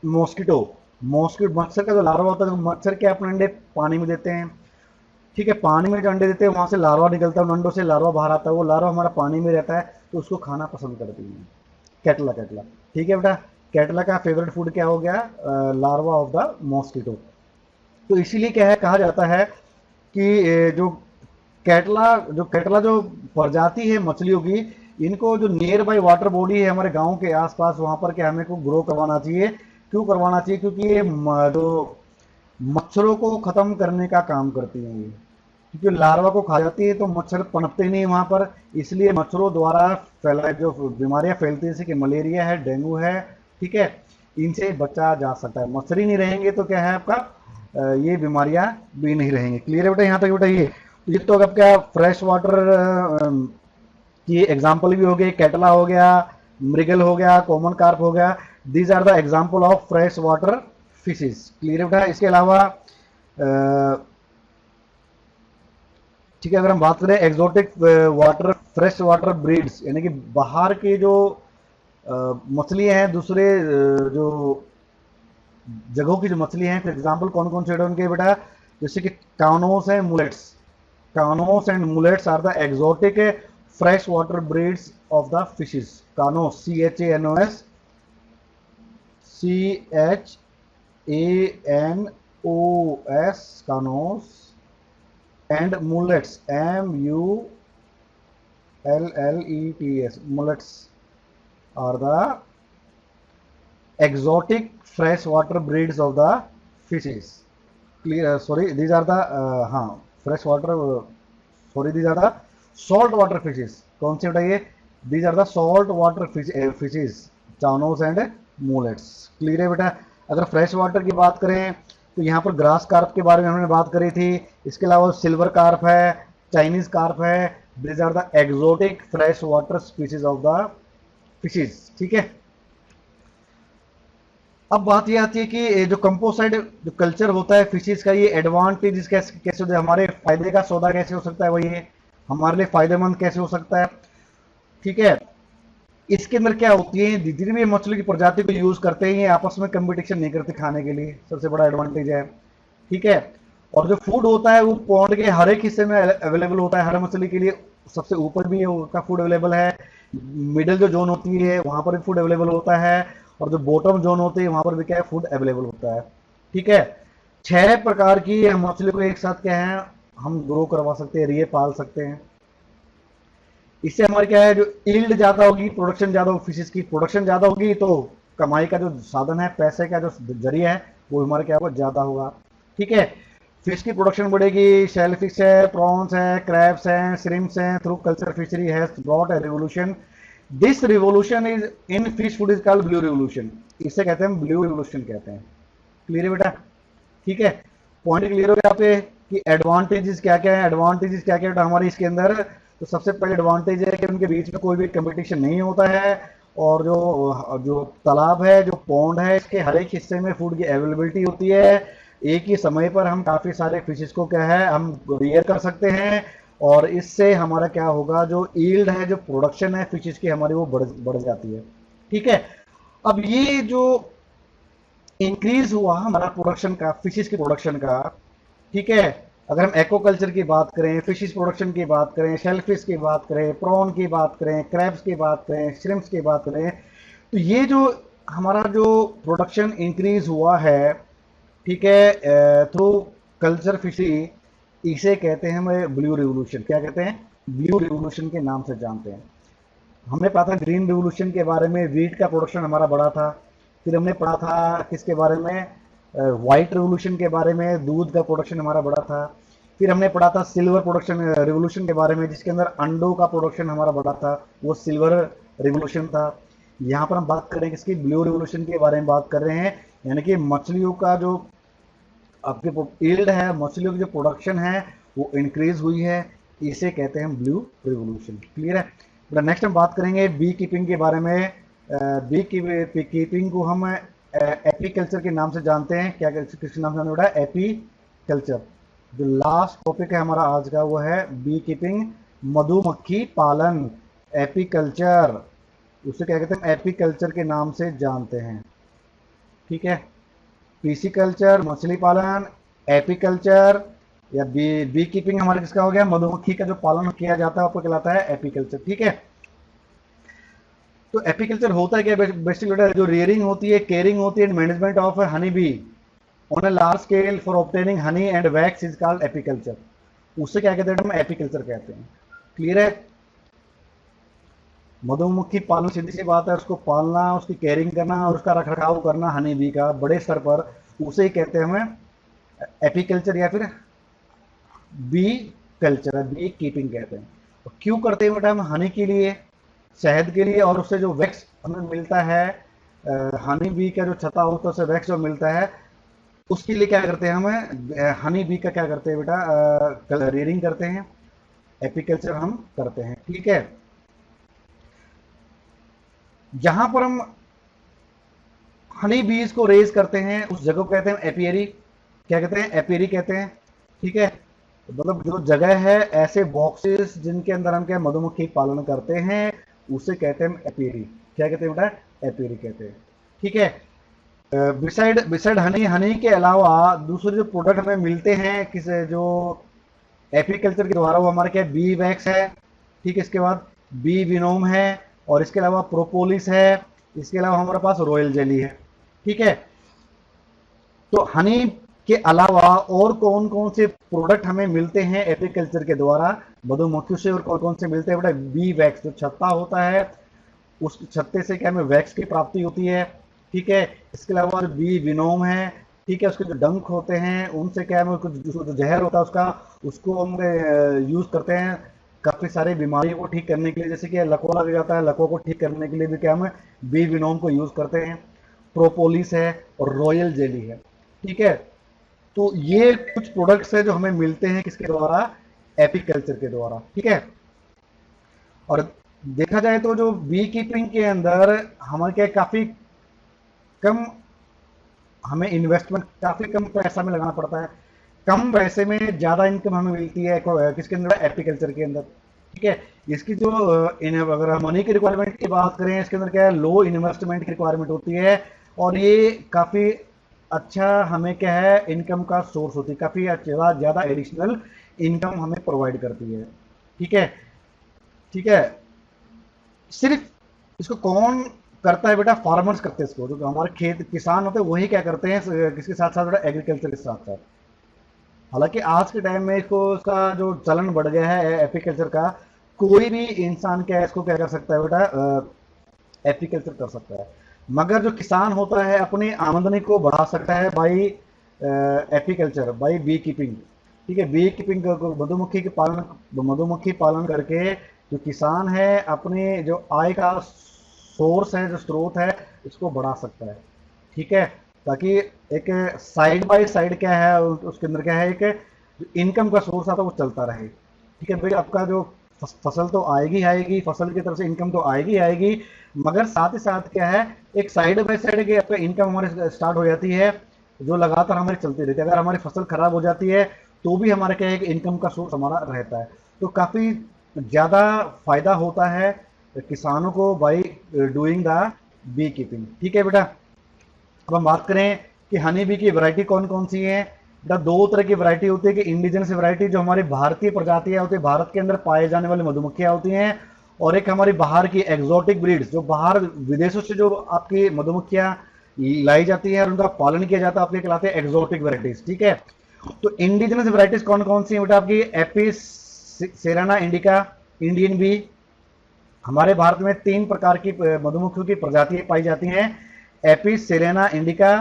mosquito. Mosquito मच्छर का जो लार्वा होता है, तो मच्छर के अपने अंडे पानी में देते हैं। ठीक है, पानी में जो अंडे देते हैं वहां से लार्वा निकलता है, उन अंडों से लार्वा बाहर आता है, वो लार्वा हमारा पानी में रहता है, तो उसको खाना पसंद करती है कैटला। कैटला ठीक है बेटा, कैटला का फेवरेट फूड क्या हो गया, लार्वा ऑफ द मॉस्किटो। तो इसीलिए क्या है, कहा जाता है कि जो कैटला जो प्रजाति है मछलियों की, इनको जो नियर बाई वाटर बॉडी है हमारे गांव के आसपास, वहां पर क्या हमें को ग्रो करवाना चाहिए। क्यों करवाना चाहिए, क्योंकि ये जो मच्छरों को खत्म करने का काम करती हैं ये। क्योंकि लार्वा को खा जाती है तो मच्छर पनपते नहीं वहां पर, इसलिए मच्छरों द्वारा फैला जो बीमारियां फैलती है, जैसे कि मलेरिया है, डेंगू है। ठीक है, इनसे बचा जा सकता है। मच्छर ही नहीं रहेंगे तो क्या है आपका, ये बीमारियां भी नहीं रहेंगी। क्लियर है बेटा, यहाँ तक बेटा ये तो अब क्या फ्रेश वाटर की एग्जाम्पल भी हो गई, कैटला हो गया, मृगल हो गया, कॉमन कार्प हो गया। These are the example of fresh water fishes. Clear है बेटा, इसके अलावा ठीक है, अगर हम बात करें exotic water fresh water breeds, यानी कि बाहर के जो मछलियां हैं, दूसरे जो जगहों की जो मछली हैं, फॉर एग्जाम्पल कौन कौन से उनके बेटा, जैसे कि कानोस and मुलेट्स। कानोस and मुलेट्स are the exotic fresh water breeds of the fishes. कानोस, CHANOS, CHANOS, कानोस, and मुलेट्स, MULETS, MULLETS, mullets are the exotic freshwater breeds of the fishes. Clear? Sorry, these are the हाँ freshwater. Sorry, these are the salt water fishes. कौन से बताइए? These are the salt water fishes, Chanos and mullets. Clear है बेटा? अगर fresh water की बात करें तो यहाँ पर ग्रास कार्प के बारे में हमने बात करी थी. इसके अलावा सिल्वर कार्प है, चाइनीज कार्प है. These are the exotic fresh water species of the fishes. ठीक है. अब बात ये आती है कि जो कंपोसाइड जो कल्चर होता है फिशेस का, ये एडवांटेजेस कैसे कैसे होते हैं, हमारे फायदे का सौदा कैसे हो सकता है, वही है हमारे लिए फायदेमंद कैसे हो सकता है. ठीक है. इसके अंदर क्या होती है, जितनी भी मछली की प्रजाति को यूज करते हैं ये आपस में कंपटीशन नहीं करते खाने के लिए, सबसे बड़ा एडवांटेज है. ठीक है. और जो फूड होता है वो पॉन्ड के हर एक हिस्से में अवेलेबल होता है. हर मछली के लिए सबसे ऊपर भी उसका फूड अवेलेबल है, मिडिल जो जोन होती है वहां पर भी फूड अवेलेबल होता है, और जो बॉटम जोन होती है वहां पर भी क्या है, फूड अवेलेबल होता है. ठीक है. 6 प्रकार की मछली को एक साथ क्या है हम ग्रो करवा सकते हैं, रिए पाल सकते हैं. इससे हमारे क्या है, जो यील्ड ज्यादा होगी, प्रोडक्शन ज्यादा होगी, फिशेस की प्रोडक्शन ज्यादा होगी तो कमाई का जो साधन है, पैसे का जो जरिया है वो हमारे क्या होगा, ज्यादा होगा. ठीक है. फिश की प्रोडक्शन बढ़ेगी. शेल फिश है, प्रॉन्स है, क्रैब्स हैं, श्रिम्प्स हैं. Through culture fishery has brought a revolution. This revolution is in fish food is called blue revolution. इसे कहते हैं ब्लू रिवोल्यूशन कहते हैं. क्लियर है बेटा? ठीक है. पॉइंट क्लियर हो गया आप पे कि एडवांटेजेस क्या क्या है, एडवांटेजेस क्या क्या है हमारे इसके अंदर. तो सबसे पहले एडवांटेज है कि उनके बीच में कोई भी कंपटीशन नहीं होता है, और जो जो तालाब है, जो पॉन्ड है, इसके हर एक हिस्से में फूड की अवेलेबिलिटी होती है. एक ही समय पर हम काफी सारे फिशेस को क्या है हम रियर कर सकते हैं, और इससे हमारा क्या होगा, जो यील्ड है, जो प्रोडक्शन है फिशेस की हमारी वो बढ़ जाती है. ठीक है. अब ये जो इंक्रीज हुआ हमारा प्रोडक्शन का, फिशेस की प्रोडक्शन का. ठीक है. अगर हम एक्वाकल्चर की बात करें, फिशेस प्रोडक्शन की बात करें, शेलफिश की बात करें, प्रॉन की बात करें, क्रैब्स की बात करें, श्रिम्प्स की बात करें, तो ये जो हमारा जो प्रोडक्शन इंक्रीज हुआ है, ठीक है, थ्रू कल्चर फिशरी, इसे कहते हैं हम ब्लू रिवोल्यूशन. क्या कहते हैं? ब्लू रिवोल्यूशन के नाम से जानते हैं. हमने पढ़ा था ग्रीन रिवोल्यूशन के बारे में, वीट का प्रोडक्शन हमारा बढ़ा था. फिर हमने पढ़ा था किसके बारे में, व्हाइट रिवोल्यूशन के बारे में, दूध का प्रोडक्शन हमारा बढ़ा था. फिर हमने पढ़ा था सिल्वर प्रोडक्शन रिवोल्यूशन के बारे में, जिसके अंदर अंडों का प्रोडक्शन हमारा बढ़ा था, वो सिल्वर रिवोल्यूशन था. यहाँ पर हम बात कर रहे हैं किसकी, ब्लू रिवोल्यूशन के बारे में बात कर रहे हैं. यानी कि मछलियों का जो आपके यील्ड है, मछलियों की जो प्रोडक्शन है वो इंक्रीज हुई है, इसे कहते हैं ब्लू रिवोल्यूशन. क्लियर है? नेक्स्ट हम बात करेंगे बी कीपिंग के बारे में. बी कीपिंग को हम एपीकल्चर के नाम से जानते हैं. क्या किस नाम से जानते हैं? एपीकल्चर. जो लास्ट टॉपिक है हमारा आज का वो है बी कीपिंग, मधुमक्खी पालन. एपीकल्चर, उसे क्या कहते हैं, एपीकल्चर के नाम से जानते हैं. ठीक है. पीसीकल्चर मछली पालन, एपीकल्चर या बी कीपिंग हमारे किसका हो गया, मधुमक्खी का जो पालन किया जाता है आपको कहलाता है एपीकल्चर. ठीक है. तो एपीकल्चर होता है क्या बेसिकली, जो रियरिंग होती है, केयरिंग होती है, management of honey be on a large scale for obtaining honey and wax is called apiculture. उससे क्या कहते हैं, हम एपीकल्चर कहते हैं. क्लियर है? मधुमक्खी पालन सीधी सी बात है, उसको पालना, उसकी केयरिंग करना और उसका रखरखाव करना हनी बी का बड़े स्तर पर, उसे ही कहते हैं हमें एपीकल्चर या फिर बी कल्चर, बी कीपिंग कहते हैं. तो क्यों करते हैं बेटा हम, हनी के लिए, शहद के लिए, और उससे जो वैक्स हमें मिलता है, हनी बी का जो छत्ता होता है उससे वैक्स जो मिलता है, उसके लिए क्या करते हैं हमें, हनी बी का क्या करते हैं बेटा, रियरिंग करते हैं, एपीकल्चर हम करते हैं. ठीक है. जहां पर हम हनी बीज को रेज करते हैं उस जगह को कहते हैं एपियरी. क्या कहते हैं? एपियरी कहते हैं. ठीक है. मतलब जो जगह है, ऐसे बॉक्सेस जिनके अंदर हम क्या मधुमक्खी पालन करते हैं, उसे कहते हैं एपियरी. क्या कहते हैं बेटा? एपियरी कहते हैं. ठीक है. बिसाइड हनी, हनी के अलावा दूसरे जो प्रोडक्ट हमें मिलते हैं किस जो एपीकल्चर के द्वारा, वो हमारे क्या बी वैक्स है. ठीक है. इसके बाद बी विनोम है, और इसके अलावा प्रोपोलिस है, इसके अलावा हमारे पास रॉयल जेली है. ठीक है. तो हनी के अलावा और कौन कौन से प्रोडक्ट हमें मिलते हैं एपीकल्चर के द्वारा, मधुमक्खियों से और कौन कौन से मिलते हैं बेटा, बी वैक्स, जो छत्ता होता है उस छत्ते से क्या हमें वैक्स की प्राप्ति होती है। ठीक है, इसके अलावा जो बी विनोम है, ठीक है, उसके जो डंक होते हैं उनसे क्या है, कुछ जो जहर होता है उसका, उसको हम यूज करते हैं काफी सारी बीमारियों को ठीक करने के लिए, जैसे कि लकवा लग जाता है, लकवा को ठीक करने के लिए भी क्या हम बी विनोम को यूज करते हैं। प्रोपोलिस है और रॉयल जेली है। ठीक है, तो ये कुछ प्रोडक्ट्स है जो हमें मिलते हैं किसके द्वारा, एपीकल्चर के द्वारा। ठीक है, और देखा जाए तो जो बी कीपिंग के अंदर हमारे क्या काफी कम, हमें इन्वेस्टमेंट काफी कम पैसा में लगाना पड़ता है, कम पैसे में ज्यादा इनकम हमें मिलती है किसके अंदर, एपीकल्चर के अंदर। ठीक है, इसकी जो अगर हम मनी की रिक्वायरमेंट की बात करें, इसके अंदर क्या है, लो इन्वेस्टमेंट की रिक्वायरमेंट होती है, और ये काफी अच्छा हमें क्या है, इनकम का सोर्स होती है, काफी ज्यादा एडिशनल इनकम हमें प्रोवाइड करती है। ठीक है, ठीक है, सिर्फ इसको कौन करता है बेटा, फार्मर्स करते हैं इसको, जो हमारे खेत किसान होते हैं वही क्या करते हैं, किसके साथ साथ बेटा, एग्रीकल्चर के साथ साथ। हालांकि आज के टाइम में इसको, इसका जो चलन बढ़ गया है एपीकल्चर का, कोई भी इंसान क्या है इसको क्या कर सकता है बेटा, एपीकल्चर कर सकता है, मगर जो किसान होता है अपनी आमदनी को बढ़ा सकता है by apiculture, by bee keeping. ठीक है, बी कीपिंग, मधुमक्खी के पालन, मधुमक्खी पालन करके जो किसान है अपने जो आय का सोर्स है, जो स्रोत है, इसको बढ़ा सकता है। ठीक है, ताकि एक साइड बाय साइड क्या है उसके अंदर क्या है, एक इनकम का सोर्स आता है वो चलता रहे। ठीक है भाई, आपका जो फसल तो आएगी आएगी, फसल की तरफ से इनकम तो आएगी आएगी, मगर साथ ही साथ क्या है, एक साइड बाय साइड की आपका इनकम हमारे स्टार्ट हो जाती है, जो लगातार हमारी चलती रहती है। अगर हमारी फसल खराब हो जाती है तो भी हमारा क्या है कि इनकम का सोर्स हमारा रहता है। तो काफ़ी ज़्यादा फायदा होता है किसानों को by doing the bee keeping. ठीक है बेटा, अब हम बात करें कि हनी बी की वैरायटी कौन कौन सी है। बेटा दो तरह की वैरायटी होती है, कि इंडिजिनस वैरायटी जो हमारी भारतीय प्रजातियां होती है, भारत के अंदर पाए जाने वाली मधुमक्खियां होती हैं, और एक हमारी बाहर की एग्जॉटिक ब्रीड्स, जो बाहर विदेशों से जो आपकी मधुमक्खियां लाई जाती है और उनका पालन किया जाता है, आपके कहलाते हैं एग्जॉटिक वैरायटीज। ठीक है, तो इंडिजिनस वैरायटीज कौन कौन सी है बेटा, आपकी Apis cerana indica, Indian bee. हमारे भारत में तीन प्रकार की मधुमक्खियों की प्रजातियां पाई जाती हैं, Apis cerana indica,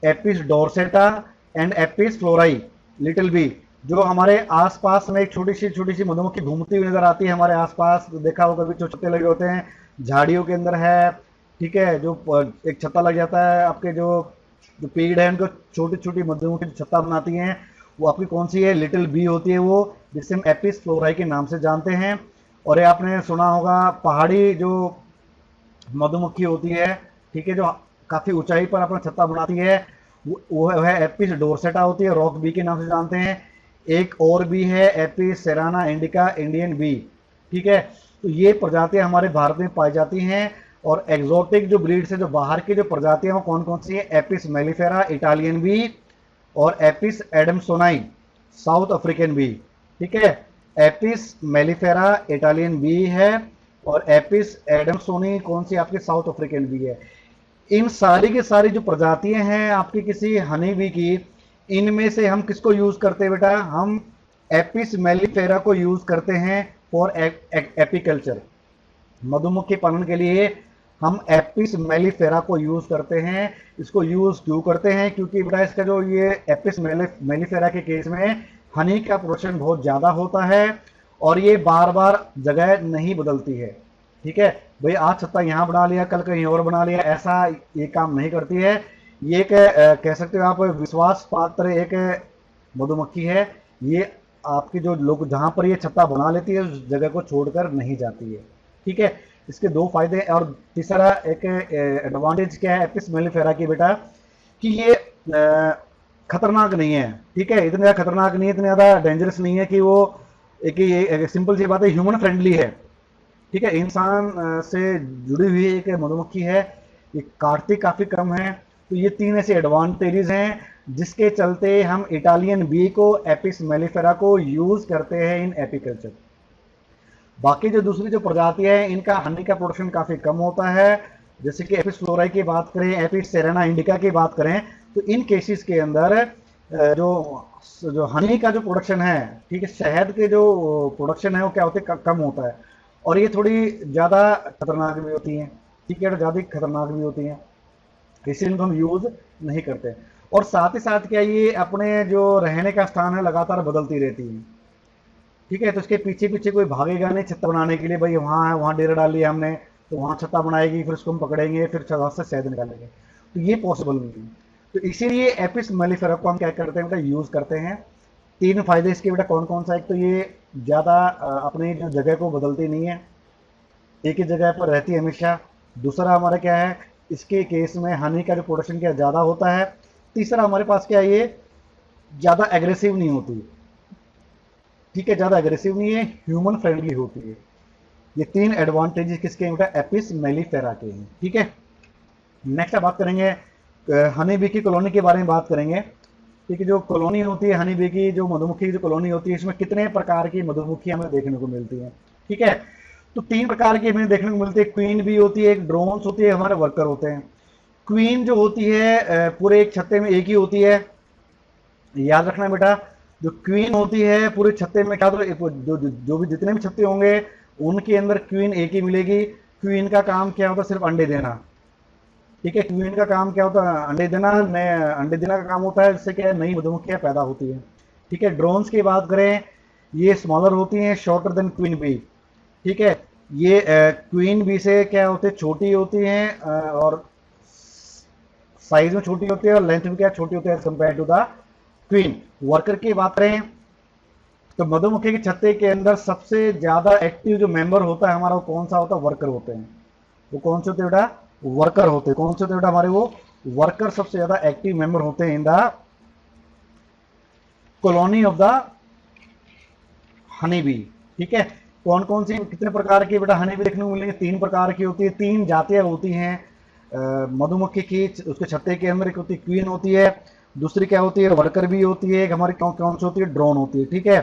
Apis dorsata and Apis florea little bee. जो हमारे आसपास में एक छोटी सी मधुमक्खी घूमती हुई नजर आती है हमारे आसपास, देखा होगा कभी, जो छत्ते लगे होते हैं झाड़ियों के अंदर है। ठीक है, जो एक छत्ता लग जाता है, आपके जो जो पेड़ है उनको छोटी छोटी मधुमक्खी छत्ता बनाती हैं, वो आपकी कौन सी है, लिटिल बी होती है वो, जिसे हम एपिस फ्लोराई के नाम से जानते हैं। और ये आपने सुना होगा पहाड़ी जो मधुमक्खी होती है, ठीक है, जो काफी ऊंचाई पर अपना छत्ता बनाती है, वो है एपिस डोरसेटा होती है, रॉक बी के नाम से जानते हैं। एक और भी है Apis cerana indica, Indian bee. ठीक है, तो ये प्रजातियां हमारे भारत में पाई जाती हैं। और एग्जोटिक जो ब्रीड्स है, जो बाहर की जो प्रजातियां वो कौन कौन सी है, एपिस मेलिफेरा इटालियन बी, और एपिस एडमसोनाई साउथ अफ्रीकन बी। ठीक है, एपिस मेलिफेरा इटालियन बी है, और एपिस एडमसोनी कौन सी आपकी, साउथ अफ्रीकन बी है। इन सारी की सारी जो प्रजातियां हैं आपकी किसी हनी बी की, इनमें से हम किसको यूज करते हैं बेटा, हम एपिस मेलिफेरा को यूज करते हैं फॉर एपीकल्चर। मधुमक्खी पालन के लिए हम एपिस मेलिफेरा को यूज करते हैं। इसको यूज क्यों करते हैं, क्योंकि बेटा इसका जो ये एपिस मेलिफेरा के केस में हनी का प्रोडक्शन बहुत ज्यादा होता है, और ये बार बार जगह नहीं बदलती है। ठीक है भाई, आज छत्ता यहाँ बना लिया, कल कहीं और बना लिया, ऐसा ये काम नहीं करती है। ये एक कह सकते हो आप विश्वास पात्र एक मधुमक्खी है। ये आपकी जो लोग जहां पर ये छत्ता बना लेती है उस जगह को छोड़कर नहीं जाती है। ठीक है, इसके दो फायदे। और तीसरा एक एडवांटेज क्या है एपिस मेलिफेरा की बेटा, कि ये खतरनाक नहीं है। ठीक है, इतने ज्यादा खतरनाक नहीं है, इतने ज्यादा डेंजरस नहीं है कि वो एक सिंपल सी बात है, ह्यूमन फ्रेंडली है। ठीक है, इंसान से जुड़ी हुई एक मधुमक्खी है, ये काटती काफी कम है। तो ये तीन ऐसे एडवांटेजेस हैं जिसके चलते हम इटालियन बी को, एपिस मेलिफेरा को यूज करते हैं इन एपीकल्चर। बाकी जो दूसरी जो प्रजातियां हैं इनका हनी का प्रोडक्शन काफी कम होता है। जैसे कि एपिस फ्लोराई की बात करें, एपिस सेरेना इंडिका की बात करें, तो इन केसेस के अंदर जो जो हनी का जो प्रोडक्शन है, ठीक है, शहद के जो प्रोडक्शन है वो क्या होते हैं, कम होता है, और ये थोड़ी ज़्यादा खतरनाक भी होती हैं, ठीक है, ज़्यादा खतरनाक भी होती हैं, इसलिए इनको हम यूज़ नहीं करते। और साथ ही साथ क्या, ये अपने जो रहने का स्थान है लगातार बदलती रहती हैं, ठीक है, तो इसके पीछे पीछे कोई भागेगा नहीं छत्ता बनाने के लिए, भाई वहाँ है, वहाँ डेरा डाल लिया हमने, तो वहाँ छत्ता बनाएगी, फिर उसको हम पकड़ेंगे, फिर वहाँ से शहद निकालेंगे, तो ये पॉसिबल नहीं है। तो इसीलिए एपिस मेलिफेरा को हम क्या करते हैं बेटा, यूज़ करते हैं। तीन फायदे इसके बेटा कौन कौन सा, एक तो ये ज़्यादा अपनी जो जगह को बदलती नहीं है, एक ही जगह पर रहती है हमेशा। दूसरा हमारा क्या है, इसके केस में हनी का जो प्रोडक्शन क्या ज़्यादा होता है। तीसरा हमारे पास क्या है, ये ज़्यादा एग्रेसिव नहीं होती, ठीक है, ज़्यादा एग्रेसिव नहीं है, ह्यूमन फ्रेंडली होती है। ये तीन एडवांटेजेस किसके हैं बेटा, एपिस मेलिफेरा के हैं, ठीक है। नेक्स्ट बात करेंगे हनी बी की कॉलोनी के बारे में बात करेंगे, ठीक है। जो कॉलोनी होती है हनी बी की, जो मधुमक्खी की जो कॉलोनी होती है, इसमें कितने प्रकार की मधुमक्खी हमें देखने को मिलती हैं, ठीक है। तो तीन प्रकार की हमें देखने को मिलती है, क्वीन बी होती है, एक ड्रोन्स होती है, हमारे वर्कर होते हैं। क्वीन जो होती है पूरे एक छत्ते में एक ही होती है, याद रखना बेटा। जो क्वीन होती है पूरे छत्ते में क्या, तो जो भी जितने भी छत्ते होंगे उनके अंदर क्वीन एक ही मिलेगी। क्वीन का काम क्या होता है, सिर्फ अंडे देना, ठीक है। क्वीन का काम क्या होता है, अंडे देना, नए अंडे देना का काम होता है, जिससे क्या है नई मधुमक्खियां पैदा होती हैं, ठीक है। ड्रोन्स की बात करें, ये स्मॉलर होती हैं, शॉर्टर देन क्वीन बी, ठीक है। ये क्वीन बी से क्या होते हैं, छोटी होती हैं, और साइज में छोटी होती है, और लेंथ में क्या छोटी होती है as compare to the queen. Worker की बात करें तो मधुमक्खी के छत्ते के अंदर सबसे ज्यादा एक्टिव जो मेंबर होता है हमारा, वो कौन सा होता है, वर्कर होते हैं। वो कौन से होते हैं बेटा, वर्कर होते हैं। कौन से होते हैं बेटा हमारे, वो वर्कर सबसे ज्यादा एक्टिव मेंबर होते हैं in the colony of the honey bee, ठीक है। कौन कौन सी कितने प्रकार की बेटा हनी बी देखने को मिलेंगे, तीन प्रकार की होती है, तीन जातियां होती हैं मधुमक्खी की। उसके छत्ते के अंदर एक होती है क्वीन होती है, दूसरी क्या होती है, वर्कर भी होती है, एक हमारी कौन कौन सी होती है, ड्रोन होती है, ठीक है।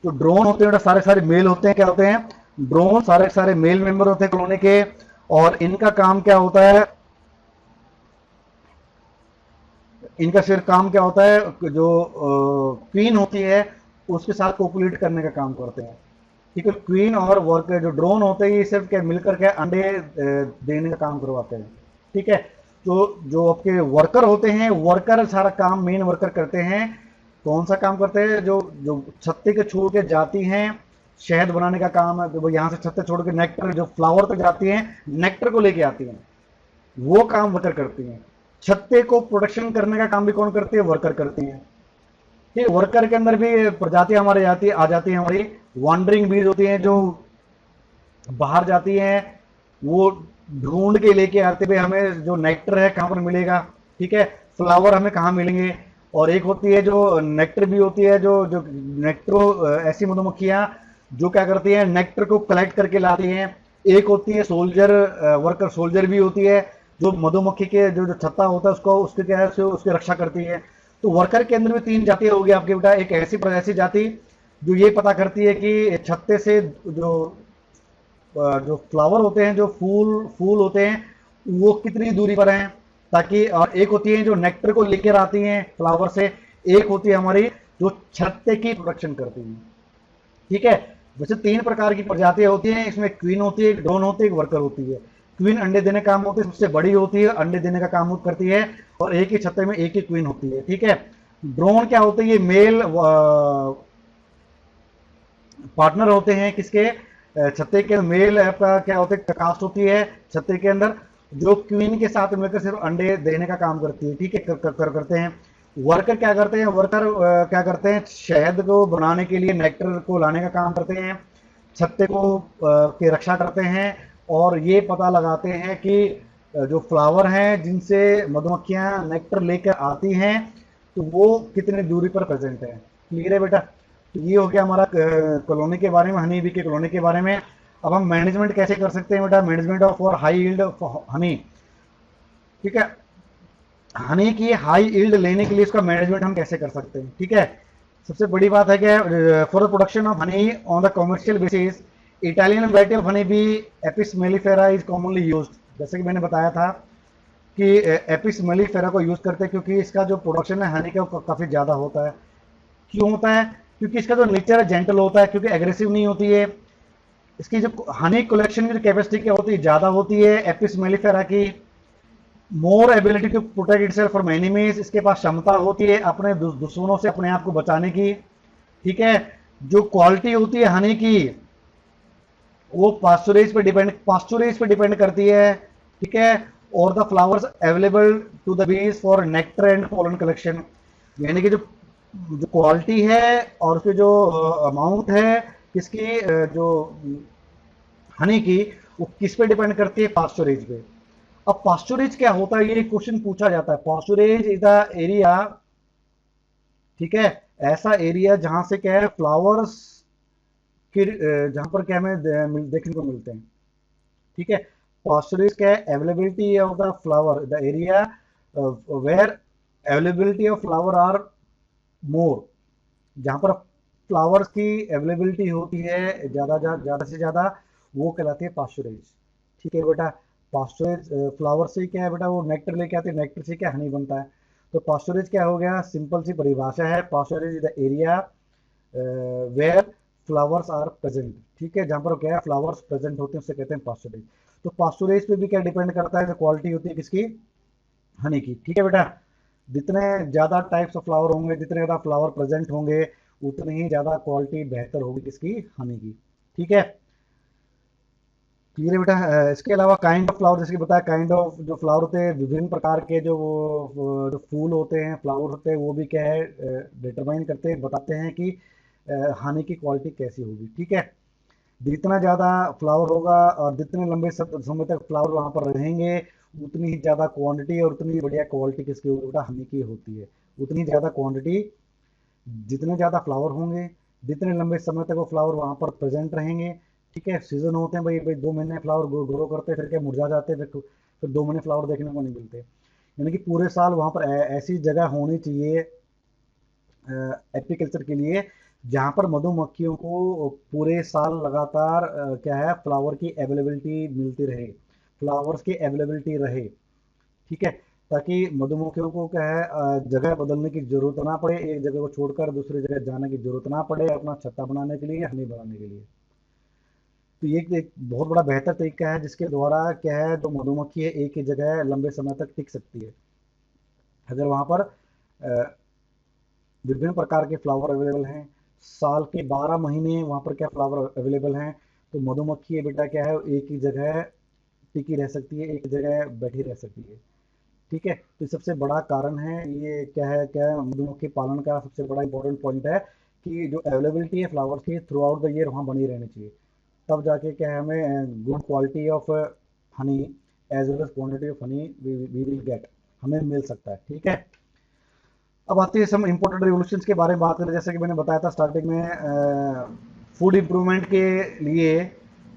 तो ड्रोन होते हैं बेटा सारे सारे मेल होते हैं, क्या होते हैं, ड्रोन सारे सारे मेल मेंबर होते हैं कॉलोनी के, और इनका काम क्या होता है, इनका सिर्फ काम क्या होता है, जो क्वीन होती है उसके साथ कोपुलेट करने का काम करते हैं, ठीक है। क्वीन और वर्कर जो ड्रोन होते हैं, ये सिर्फ क्या मिलकर के अंडे देने का काम करवाते हैं, ठीक है। तो जो आपके वर्कर होते हैं, वर्कर सारा काम मेन वर्कर करते हैं। कौन सा काम करते हैं, जो जो छत्ते के छोड़ के जाती हैं, शहद बनाने का काम है, तो यहाँ से छत्ते छोड़ के नेक्टर जो फ्लावर तक जाती हैं, नेक्टर को लेके आती हैं, वो काम वर्कर करती हैं। छत्ते को प्रोडक्शन करने का काम भी कौन करती है, वर्कर करती है, ठीक है। वर्कर के अंदर भी प्रजातियां हमारे आ जाती है, हमारी वॉन्डरिंग बीज होती हैं, जो बाहर जाती हैं, वो ढूंढ के लेके आते हुए हमें जो नेक्टर है कहाँ पर मिलेगा, ठीक है, फ्लावर हमें कहाँ मिलेंगे। और एक होती है जो नेक्टर भी होती है, जो जो नेक्टर ऐसी मधुमक्खियां जो क्या करती हैं, नेक्टर को कलेक्ट करके लाती हैं। एक होती है सोल्जर, वर्कर सोल्जर भी होती है, जो मधुमक्खी के जो जो छत्ता होता है उसको उसके क्या है उसकी रक्षा करती है। तो वर्कर के अंदर भी तीन जातियां होगी आपके बेटा। एक ऐसी जाति जो ये पता करती है कि छत्ते से जो जो फ्लावर होते हैं, जो फूल फूल होते हैं वो कितनी दूरी पर हैं, ताकि, और एक होती है जो नेक्टर को लेकर आती हैं फ्लावर से, एक होती है हमारी जो छत्ते की प्रोडक्शन करती है, ठीक है। वैसे तीन प्रकार की प्रजातियां होती हैं, इसमें क्वीन होती है, एक ड्रोन होती है, एक वर्कर होती है। क्वीन अंडे देने का काम होती है, सबसे बड़ी होती है, अंडे देने का काम करती है, और एक ही छत्ते में एक ही क्वीन होती है, ठीक है। ड्रोन क्या होते हैं, ये मेल पार्टनर होते हैं किसके, छत्ते के मेल आपका क्या होते हैं, कास्ट होती है छत्ते के अंदर, जो क्वीन के साथ मिलकर सिर्फ अंडे देने का काम करती है, ठीक है, करते हैं। वर्कर क्या करते हैं, वर्कर क्या करते हैं, शहद को बनाने के लिए नेक्टर को लाने का काम करते हैं, छत्ते को की रक्षा करते हैं, और ये पता लगाते हैं कि जो फ्लावर हैं जिनसे मधुमक्खियां नेक्टर लेकर आती हैं, तो वो कितने दूरी पर प्रेजेंट है। क्लियर है बेटा। तो ये हो गया हमारा कॉलोनी के बारे में, हनी बी के कॉलोनी के बारे में। अब हम मैनेजमेंट कैसे कर सकते हैं बेटा, management of for high yield Honey, ठीक है। हनी की हाई यील्ड लेने के लिए इसका मैनेजमेंट हम कैसे कर सकते हैं, ठीक है। सबसे बड़ी बात है कि for the production of honey on the commercial basis, Italian variety of honey bee Apis mellifera is commonly used. जैसे कि मैंने बताया था कि एपिस मेलिफेरा को यूज़ करते हैं, क्योंकि इसका जो प्रोडक्शन है हनी का काफ़ी ज़्यादा होता है। क्यों होता है? क्योंकि इसका जो नेचर है जेंटल होता है, क्योंकि एग्रेसिव नहीं होती है। इसकी जो हनी कलेक्शन की जो कैपेसिटी क्या होती है, ज़्यादा होती है एपिस मेलिफेरा की। More ability to protect itself from enemies, इसके पास क्षमता होती है अपने दुश्मनों से अपने आप को बचाने की। ठीक है। जो क्वालिटी होती है हनी की वो पास्चुरेज पे डिपेंड करती है। ठीक है। और the flowers available to the bees for nectar and pollen collection, यानी कि जो जो क्वालिटी है और उसकी जो अमाउंट है किसकी, जो हनी की, वो किस पे डिपेंड करती है? पास्चुरेज पे। अब पास्चुरेज क्या होता है, ये क्वेश्चन पूछा जाता है। पास्चुरेज इज द एरिया, ठीक है, ऐसा एरिया जहां से क्या है फ्लावर्स की, जहां पर क्या हमें देखने को मिलते हैं। ठीक है। पास्चुरेज क्या है? Availability of the flower, the area where availability of flower are more, जहां पर फ्लावर्स की अवेलेबिलिटी होती है ज्यादा से ज्यादा, वो कहलाती है पास्चुरेज। ठीक है बेटा। पास्चुरेज फ्लावर से क्या है बेटा, वो नेक्टर लेके आते हैं, नेक्टर से क्या हनी बनता है। तो पास्चुरेज क्या हो गया? सिंपल सी परिभाषा है, pasturage is the area where flowers are present. ठीक है। जहां पर क्या है फ्लावर्स प्रेजेंट होते हैं उसे कहते हैं पास्चुरेज। तो पास्चुरेज पे भी क्या डिपेंड करता है? जो क्वालिटी होती है किसकी? हनी की। ठीक है बेटा। जितने ज़्यादा टाइप्स ऑफ फ्लावर होंगे, जितने ज़्यादा फ्लावर प्रेजेंट होंगे, उतनी ही ज़्यादा क्वालिटी बेहतर होगी किसकी? हनी की। ठीक है। क्लियर है बेटा। इसके अलावा काइंड ऑफ फ्लावर, जैसे कि बताया, काइंड ऑफ जो फ्लावर होते हैं, विभिन्न प्रकार के जो जो फूल होते हैं, फ्लावर होते हैं, वो भी क्या है डिटरमाइन करते हैं, बताते हैं कि हनी की क्वालिटी कैसी होगी। ठीक है। जितना ज़्यादा फ्लावर होगा और जितने लंबे समय तक फ्लावर वहाँ पर रहेंगे, उतनी ही ज़्यादा क्वांटिटी और उतनी बढ़िया क्वालिटी किसकी होगी बेटा? हनी की होती है। उतनी ज़्यादा क्वांटिटी, जितने ज़्यादा फ्लावर होंगे, जितने लंबे समय तक वो फ्लावर वहाँ पर प्रेजेंट रहेंगे। ठीक है। सीजन होते हैं भाई भाई 2 महीने फ्लावर ग्रो करते हैं, फिर क्या मुरझा जाते हैं, फिर 2 महीने फ्लावर देखने को नहीं मिलते। यानी कि पूरे साल वहाँ पर ऐसी जगह होनी चाहिए एपीकल्चर के लिए, जहाँ पर मधुमक्खियों को पूरे साल लगातार क्या है फ्लावर की अवेलेबिलिटी मिलती रहे, फ्लावर्स की अवेलेबिलिटी रहे। ठीक है। ताकि मधुमक्खियों को क्या है जगह बदलने की जरूरत ना पड़े, एक जगह को छोड़कर दूसरी जगह जाने की जरूरत ना पड़े अपना छत्ता बनाने के लिए, हनी बनाने के लिए। तो ये एक बहुत बड़ा बेहतर तरीका है जिसके द्वारा क्या है जो मधुमक्खी है एक ही जगह लंबे समय तक टिक सकती है। अगर वहाँ पर विभिन्न प्रकार के फ्लावर अवेलेबल हैं, साल के 12 महीने वहाँ पर क्या फ्लावर अवेलेबल हैं, तो मधुमक्खी बेटा क्या है एक ही जगह टिकी रह सकती है, एक जगह बैठी रह सकती है। ठीक है। तो सबसे बड़ा कारण है ये क्या है मधुमक्खी पालन का सबसे बड़ा इंपॉर्टेंट पॉइंट है कि जो अवेलेबिलिटी है फ्लावर्स की थ्रू आउट द ईयर वहाँ बनी रहनी चाहिए। तब जाके क्या है हमें good quality of honey as well as quantity of honey we will get, हमें मिल सकता है। ठीक है। अब आते हैं हम इम्पोर्टेंट रिवोल्यूशंस के बारे में बात करें। जैसे कि मैंने बताया था स्टार्टिंग में, फूड इम्प्रूवमेंट के लिए,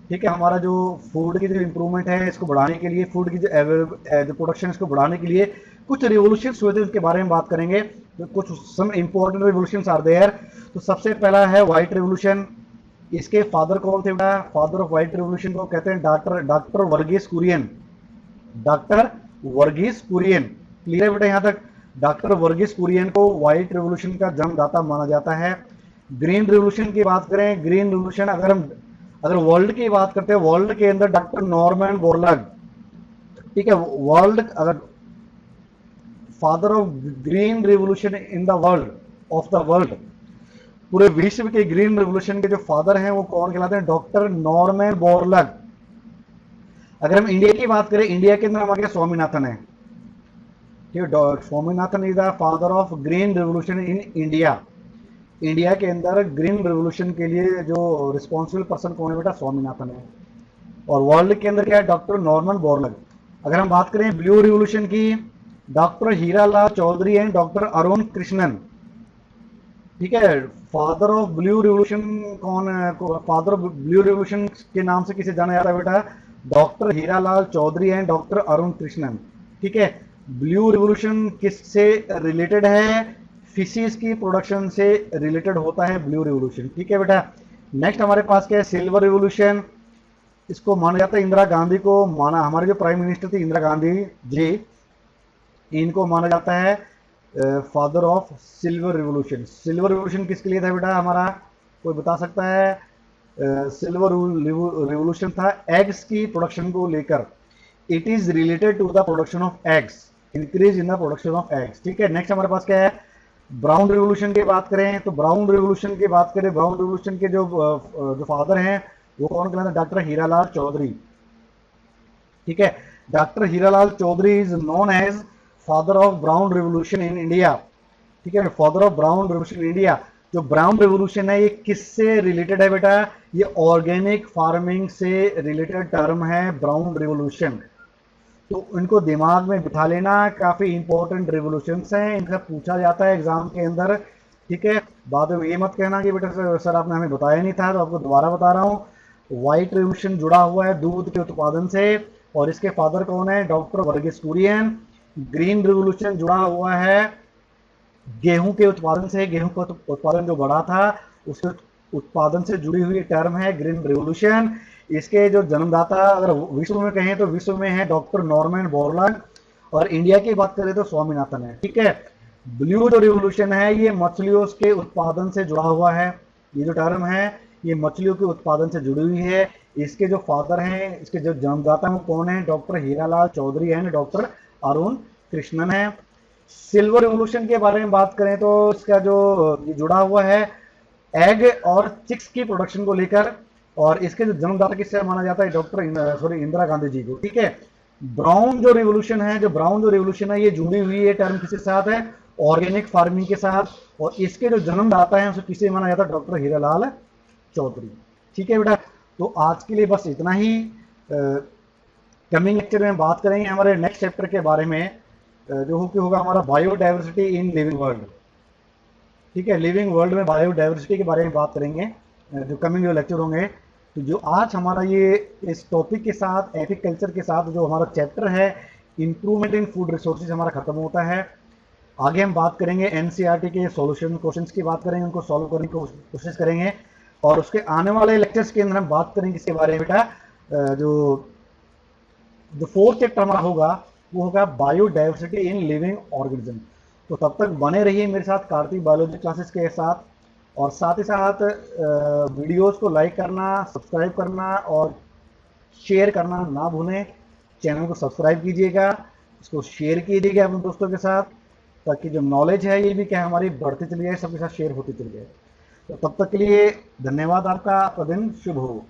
ठीक है, हमारा जो फूड की जो इम्प्रूवमेंट है इसको बढ़ाने के लिए, फूड की जो प्रोडक्शन इसको बढ़ाने के लिए कुछ रिवोल्यूशंस हुए थे, उसके बारे में बात करेंगे। तो कुछ some important revolutions are there. तो सबसे पहला है व्हाइट रिवोल्यूशन। इसके फादर कौन थे बेटा? फादर ऑफ व्हाइट रिवोल्यूशन को कहते हैं doctor Verghese Kurien. Doctor Verghese Kurien. Clear है बेटा यहाँ तक? डॉक्टर वर्गीस कुरियन को व्हाइट रिवोल्यूशन का जन्मदाता माना जाता है। ग्रीन रिवोल्यूशन की बात करें, ग्रीन रिवोल्यूशन अगर वर्ल्ड की बात करते हैं, वर्ल्ड के अंदर डॉक्टर नॉर्मन बोरलग, ठीक है, वर्ल्ड अगर father of green revolution in the world, of the world, पूरे विश्व के ग्रीन रिवोल्यूशन के जो फादर हैं वो कौन कहलाते हैं? Doctor Norman Borlaug. अगर हम इंडिया की बात करें, इंडिया के अंदर हमारे स्वामीनाथन है। ठीक है। Swaminathan is the father of green revolution in India. India के अंदर ग्रीन रिवोल्यूशन के लिए जो रिस्पॉन्सिबल पर्सन कौन है बेटा? स्वामीनाथन है। और वर्ल्ड के अंदर क्या है? Doctor Norman Borlaug. अगर हम बात करें ब्लू रिवोल्यूशन की, doctor Hiralal Chaudhary and doctor Arun Krishnan. ठीक है। फादर ऑफ ब्लू रिवोल्यूशन कौन है? फादर ऑफ ब्लू रिवोल्यूशन के नाम से किसे जाना जाता है बेटा? Doctor Hiralal Chaudhary and doctor Arun Krishnan. ठीक है। ब्लू रिवोल्यूशन किससे रिलेटेड है? फिशेस की प्रोडक्शन से रिलेटेड होता है ब्लू रिवोल्यूशन। ठीक है बेटा। नेक्स्ट हमारे पास क्या है? Silver revolution. इसको माना जाता है इंदिरा गांधी को, माना हमारे जो प्राइम मिनिस्टर थी इंदिरा गांधी जी, इनको माना जाता है father of silver revolution. Silver revolution किसके लिए था बेटा हमारा, कोई बता सकता है? सिल्वर रिवॉल्यूशन था एग्स की प्रोडक्शन को लेकर। It is related to the production of eggs, increase in the production of eggs. ठीक है, नेक्स्ट हमारे पास क्या है? ब्राउन रिवॉल्यूशन की बात करें तो ब्राउन रिवॉल्यूशन की बात करें, ब्राउन रिवॉल्यूशन के जो फादर हैं वो कौन कहलाते हैं? डॉक्टर हीरालाल चौधरी। ठीक है, doctor Hiralal Chaudhary is known as father of brown revolution in India. ठीक है, father of brown revolution in India. जो ब्राउन रिवॉल्यूशन है ये किससे रिलेटेड है बेटा? ये ऑर्गेनिक फार्मिंग से रिलेटेड टर्म है ब्राउन रिवॉल्यूशन। तो इनको दिमाग में बिठा लेना, काफी इंपॉर्टेंट रिवॉल्यूशंस हैं, इनका पूछा जाता है एग्जाम के अंदर। ठीक है, बाद में ये मत कहना कि बेटा सर आपने हमें बताया नहीं था, तो आपको दोबारा बता रहा हूँ। व्हाइट रिवॉल्यूशन जुड़ा हुआ है दूध के उत्पादन से, और इसके फादर कौन है? Doctor Verghese Kurien. Green revolution जुड़ा हुआ है गेहूं के उत्पादन से, गेहूं का उत्पादन जो बढ़ा था उसके उत्पादन से जुड़ी हुई टर्म है ग्रीन रिवॉल्यूशन। इसके जो जन्मदाता अगर विश्व में कहें तो विश्व में है डॉक्टर नॉर्मन बोरलॉग, और इंडिया की बात करें तो स्वामीनाथन है। ठीक है, ब्लू जो रिवॉल्यूशन है ये मछलियों के उत्पादन से जुड़ा हुआ है। ये जो टर्म है ये मछलियों के उत्पादन से जुड़ी हुई है। इसके जो फादर हैं, इसके जो जन्मदाता हैं वो कौन है? Doctor Hiralal Chaudhary and doctor Arun Krishnan है। सिल्वर रिवॉल्यूशन के बारे में बात करें तो इसका जो जुड़ा हुआ है एग और चिक्स की प्रोडक्शन को लेकर, और इसके जो जन्मदाता किससे माना जाता है? डॉक्टर इंदिरा गांधी जी को। ठीक है, ब्राउन जो रिवॉल्यूशन है, जो ब्राउन जो रिवॉल्यूशन है ये जुड़ी हुई है टर्म किसके साथ है? ऑर्गेनिक फार्मिंग के साथ, और इसके जो जन्मदाता है उसे किसे माना जाता है? डॉक्टर हीरालाल चौधरी। ठीक है बेटा, तो आज के लिए बस इतना ही। कमिंग लेक्चर में बात करेंगे हमारे नेक्स्ट चैप्टर के बारे में, जो होगा हमारा बायोडाइवर्सिटी इन लिविंग वर्ल्ड। ठीक है, लिविंग वर्ल्ड में बायोडाइवर्सिटी के बारे में बात करेंगे, जो कमिंग जो लेक्चर होंगे। तो जो आज हमारा ये इस टॉपिक के साथ, एग्रीकल्चर के साथ जो हमारा चैप्टर है इंप्रूवमेंट इन फूड रिसोर्सेज हमारा खत्म होता है। आगे हम बात करेंगे एनसीईआरटी के सॉल्यूशन क्वेश्चंस की बात करेंगे, उनको सॉल्व करने की कोशिश करेंगे, और उसके आने वाले लेक्चर्स के अंदर हम बात करेंगे इसके बारे में बेटा, जो जो फोर्थ चैप्टर हमारा होगा वो होगा बायोडाइवर्सिटी इन लिविंग ऑर्गेनिज्म। तो तब तक बने रहिए मेरे साथ कार्तिक बायोलॉजी क्लासेस के साथ, और साथ ही साथ वीडियोस को लाइक करना, सब्सक्राइब करना और शेयर करना ना भूलें। चैनल को सब्सक्राइब कीजिएगा, इसको शेयर कीजिएगा अपने दोस्तों के साथ, ताकि जो नॉलेज है ये भी क्या हमारी बढ़ती चली जाए, सबके साथ शेयर होती चली जाए। तो तब तक के लिए धन्यवाद, आपका दिन शुभ हो।